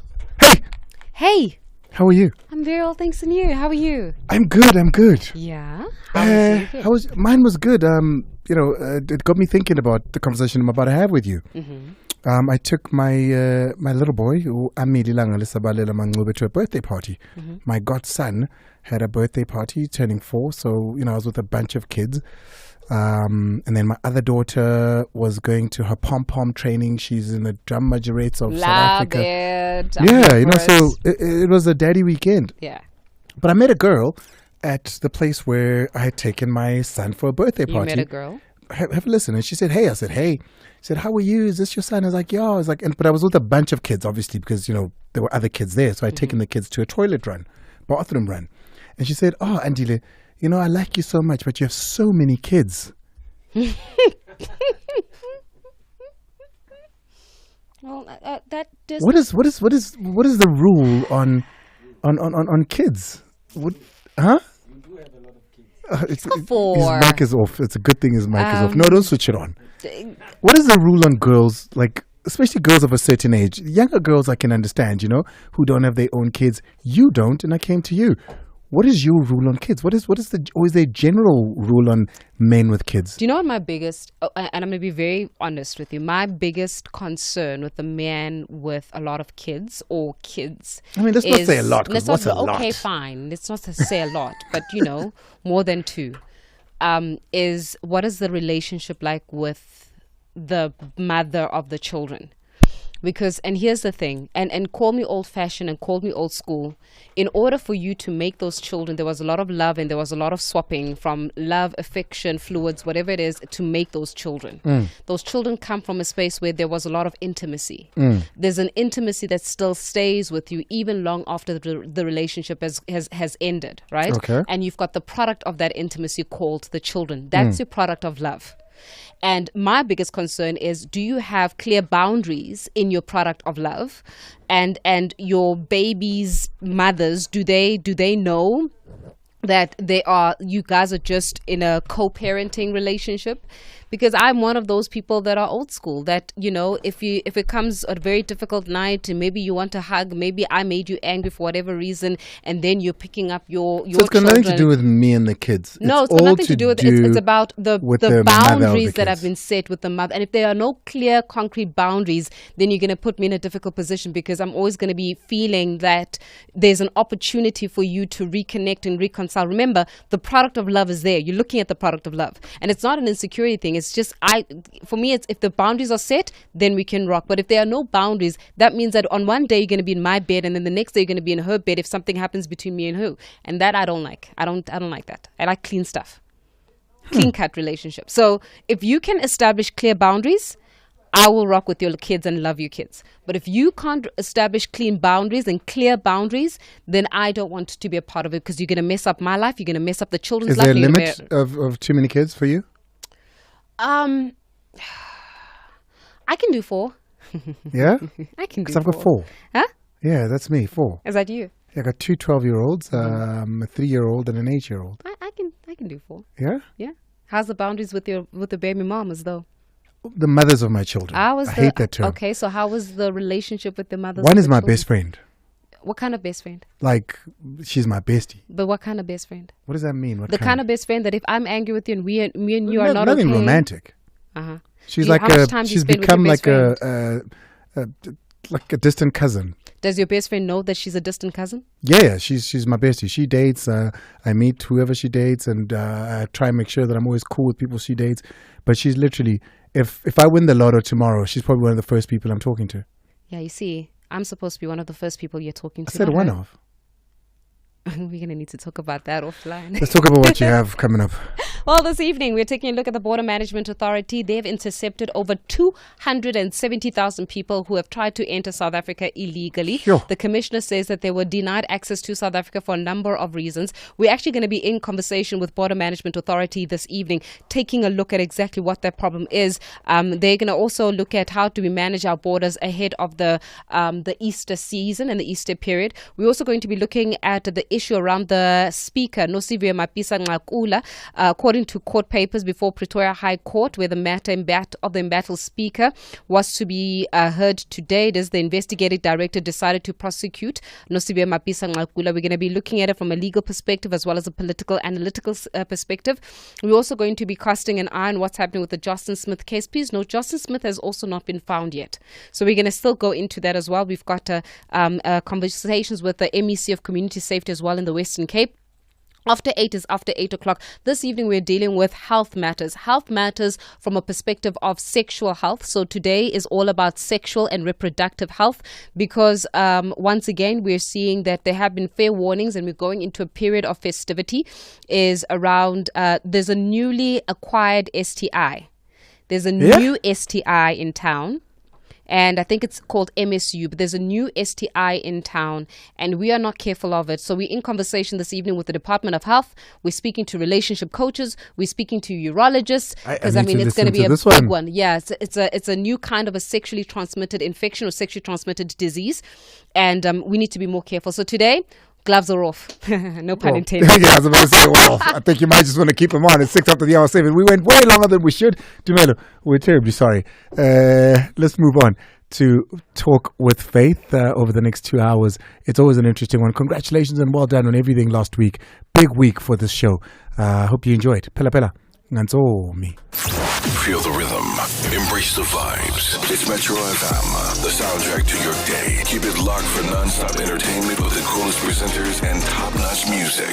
[SPEAKER 7] Hey.
[SPEAKER 2] How are you?
[SPEAKER 7] I'm very well, thanks, and you? How are you?
[SPEAKER 2] I'm good.
[SPEAKER 7] Yeah.
[SPEAKER 2] Mine was good. It got me thinking about the conversation I'm about to have with you.
[SPEAKER 7] Mm-hmm.
[SPEAKER 2] I took my little boy, to a birthday party.
[SPEAKER 7] Mm-hmm.
[SPEAKER 2] My godson had a birthday party, turning 4. So, I was with a bunch of kids. And then my other daughter was going to her pom-pom training. She's in the drum majorettes of South Africa. So it was a daddy weekend.
[SPEAKER 7] Yeah.
[SPEAKER 2] But I met a girl at the place where I had taken my son for a birthday party.
[SPEAKER 7] You met a girl?
[SPEAKER 2] Have a listen. And she said, hey. I said, hey. She said, how are you? Is this your son? I was like, yeah. I was like, but I was with a bunch of kids, obviously, because, there were other kids there. So I'd taken the kids to a bathroom run. And she said, oh, Andile, I like you so much, but you have so many kids.
[SPEAKER 7] Well, that does.
[SPEAKER 2] What is the rule on kids? Huh? His
[SPEAKER 7] four.
[SPEAKER 2] mic is off. It's a good thing his mic is off. No, don't switch it on. What is the rule on girls, like, especially girls of a certain age? Younger girls I can understand, you know, who don't have their own kids. You don't, and I came to you. What is your rule on kids? Is there a general rule on men with kids?
[SPEAKER 7] Do you know what my biggest, and I'm going to be very honest with you, my biggest concern with the man with a lot of kids or kids.
[SPEAKER 2] I mean, let's not say a lot. What's a lot?
[SPEAKER 7] Okay, fine. Let's not say a lot, but you know, more than two. Is what is the relationship like with the mother of the children? Because, and here's the thing, and call me old-fashioned and call me old school, in order for you to make those children, there was a lot of love and there was a lot of swapping from love, affection, fluids, whatever it is, to make those children. Those children come from a space where there was a lot of intimacy. There's an intimacy that still stays with you even long after the relationship has ended, right?
[SPEAKER 2] Okay.
[SPEAKER 7] And you've got the product of that intimacy called the children. That's your product of love. And my biggest concern is, do you have clear boundaries in your product of love? And your baby's mothers, do they know that you guys are just in a co-parenting relationship? Because I'm one of those people that are old school, that, you know, if it comes a very difficult night and maybe you want to hug, maybe I made you angry for whatever reason, and then you're picking up your
[SPEAKER 2] So it's got nothing to do with me and the kids.
[SPEAKER 7] No, it's got nothing to do with it. It's about the boundaries that have been set with the mother. And if there are no clear, concrete boundaries, then you're going to put me in a difficult position, because I'm always going to be feeling that there's an opportunity for you to reconnect and reconcile. Remember, the product of love is there. You're looking at the product of love. And it's not an insecurity thing. It's just, for me, it's if the boundaries are set, then we can rock. But if there are no boundaries, that means that on one day you're going to be in my bed, and then the next day you're going to be in her bed if something happens between me and her. And that I don't like. I don't like that. I like clean stuff. Clean cut relationship. So if you can establish clear boundaries, I will rock with your kids and love your kids. But if you can't establish clean boundaries and clear boundaries, then I don't want to be a part of it, because you're going to mess up my life. You're going to mess up the children's life.
[SPEAKER 2] Is there a limit of too many kids for you?
[SPEAKER 7] I can do 4.
[SPEAKER 2] Yeah?
[SPEAKER 7] I can do 4.
[SPEAKER 2] Because I've got 4.
[SPEAKER 7] Huh?
[SPEAKER 2] Yeah, that's me, 4.
[SPEAKER 7] Is that you?
[SPEAKER 2] Yeah, I got 2 12-year-olds, a 3-year-old and an 8-year-old.
[SPEAKER 7] I can do 4.
[SPEAKER 2] Yeah?
[SPEAKER 7] Yeah. How's the boundaries with the baby mamas though?
[SPEAKER 2] The mothers of my children. I hate that term.
[SPEAKER 7] Okay, so how was the relationship with the mothers?
[SPEAKER 2] One is my
[SPEAKER 7] children?
[SPEAKER 2] best friend.
[SPEAKER 7] What kind of best friend?
[SPEAKER 2] Like, she's my bestie.
[SPEAKER 7] But what kind of best friend?
[SPEAKER 2] What does that mean?
[SPEAKER 7] The kind of best friend that if I'm angry with you and me and you are not
[SPEAKER 2] nothing
[SPEAKER 7] okay.
[SPEAKER 2] romantic. She's like she's become like a distant cousin.
[SPEAKER 7] Does your best friend know that she's a distant cousin?
[SPEAKER 2] Yeah, she's my bestie. She dates. I meet whoever she dates, and I try and make sure that I'm always cool with people she dates. But she's literally, if I win the lotto tomorrow, she's probably one of the first people I'm talking to.
[SPEAKER 7] Yeah, you see, I'm supposed to be one of the first people you're talking to.
[SPEAKER 2] I said one of.
[SPEAKER 7] We're going to need to talk about that offline.
[SPEAKER 2] Let's talk about what you have coming up.
[SPEAKER 7] Well, this evening, we're taking a look at the Border Management Authority. They've intercepted over 270,000 people who have tried to enter South Africa illegally.
[SPEAKER 2] Sure.
[SPEAKER 7] The commissioner says that they were denied access to South Africa for a number of reasons. We're actually going to be in conversation with Border Management Authority this evening, taking a look at exactly what that problem is. They're going to also look at how do we manage our borders ahead of the Easter season and the Easter period. We're also going to be looking at the issue around the speaker, Nosiviwe Mapisa-Nqakula, according to court papers before Pretoria High Court, where the matter of the embattled speaker was to be heard today. It is the investigative director decided to prosecute Nosiviwe Mapisa-Nqakula. We're going to be looking at it from a legal perspective as well as a political analytical perspective. We're also going to be casting an eye on what's happening with the Justin Smith case. Please note, Justin Smith has also not been found yet. So we're going to still go into that as well. We've got conversations with the MEC of Community Safety as well in the Western Cape. After 8 is after 8 o'clock. This evening we're dealing with health matters. Health matters from a perspective of sexual health. So today is all about sexual and reproductive health, because once again we're seeing that there have been fair warnings and we're going into a period of festivity. Is around there's a newly acquired STI. There's a new STI in town. And I think it's called MSU, but there's a new STI in town and we are not careful of it. So we're in conversation this evening with the Department of Health. We're speaking to relationship coaches. We're speaking to urologists, because I mean it's going to be a big one. Yeah, it's a new kind of a sexually transmitted infection or sexually transmitted disease, and we need to be more careful. So today, Gloves are off. No pun intended.
[SPEAKER 2] Yeah, I was about to say, well, I think you might just want to keep them on. It's 6 after the hour 7. We went way longer than we should. Dumelo, we're terribly sorry. Let's move on to Talk with Faith over the next 2 hours. It's always an interesting one. Congratulations and well done on everything last week. Big week for this show. Hope you enjoyed. Pela pela. Me.
[SPEAKER 9] Feel the rhythm. Embrace the vibes. It's Metro FM, the soundtrack to your day. Keep it locked for non-stop entertainment with the coolest presenters and top-notch music.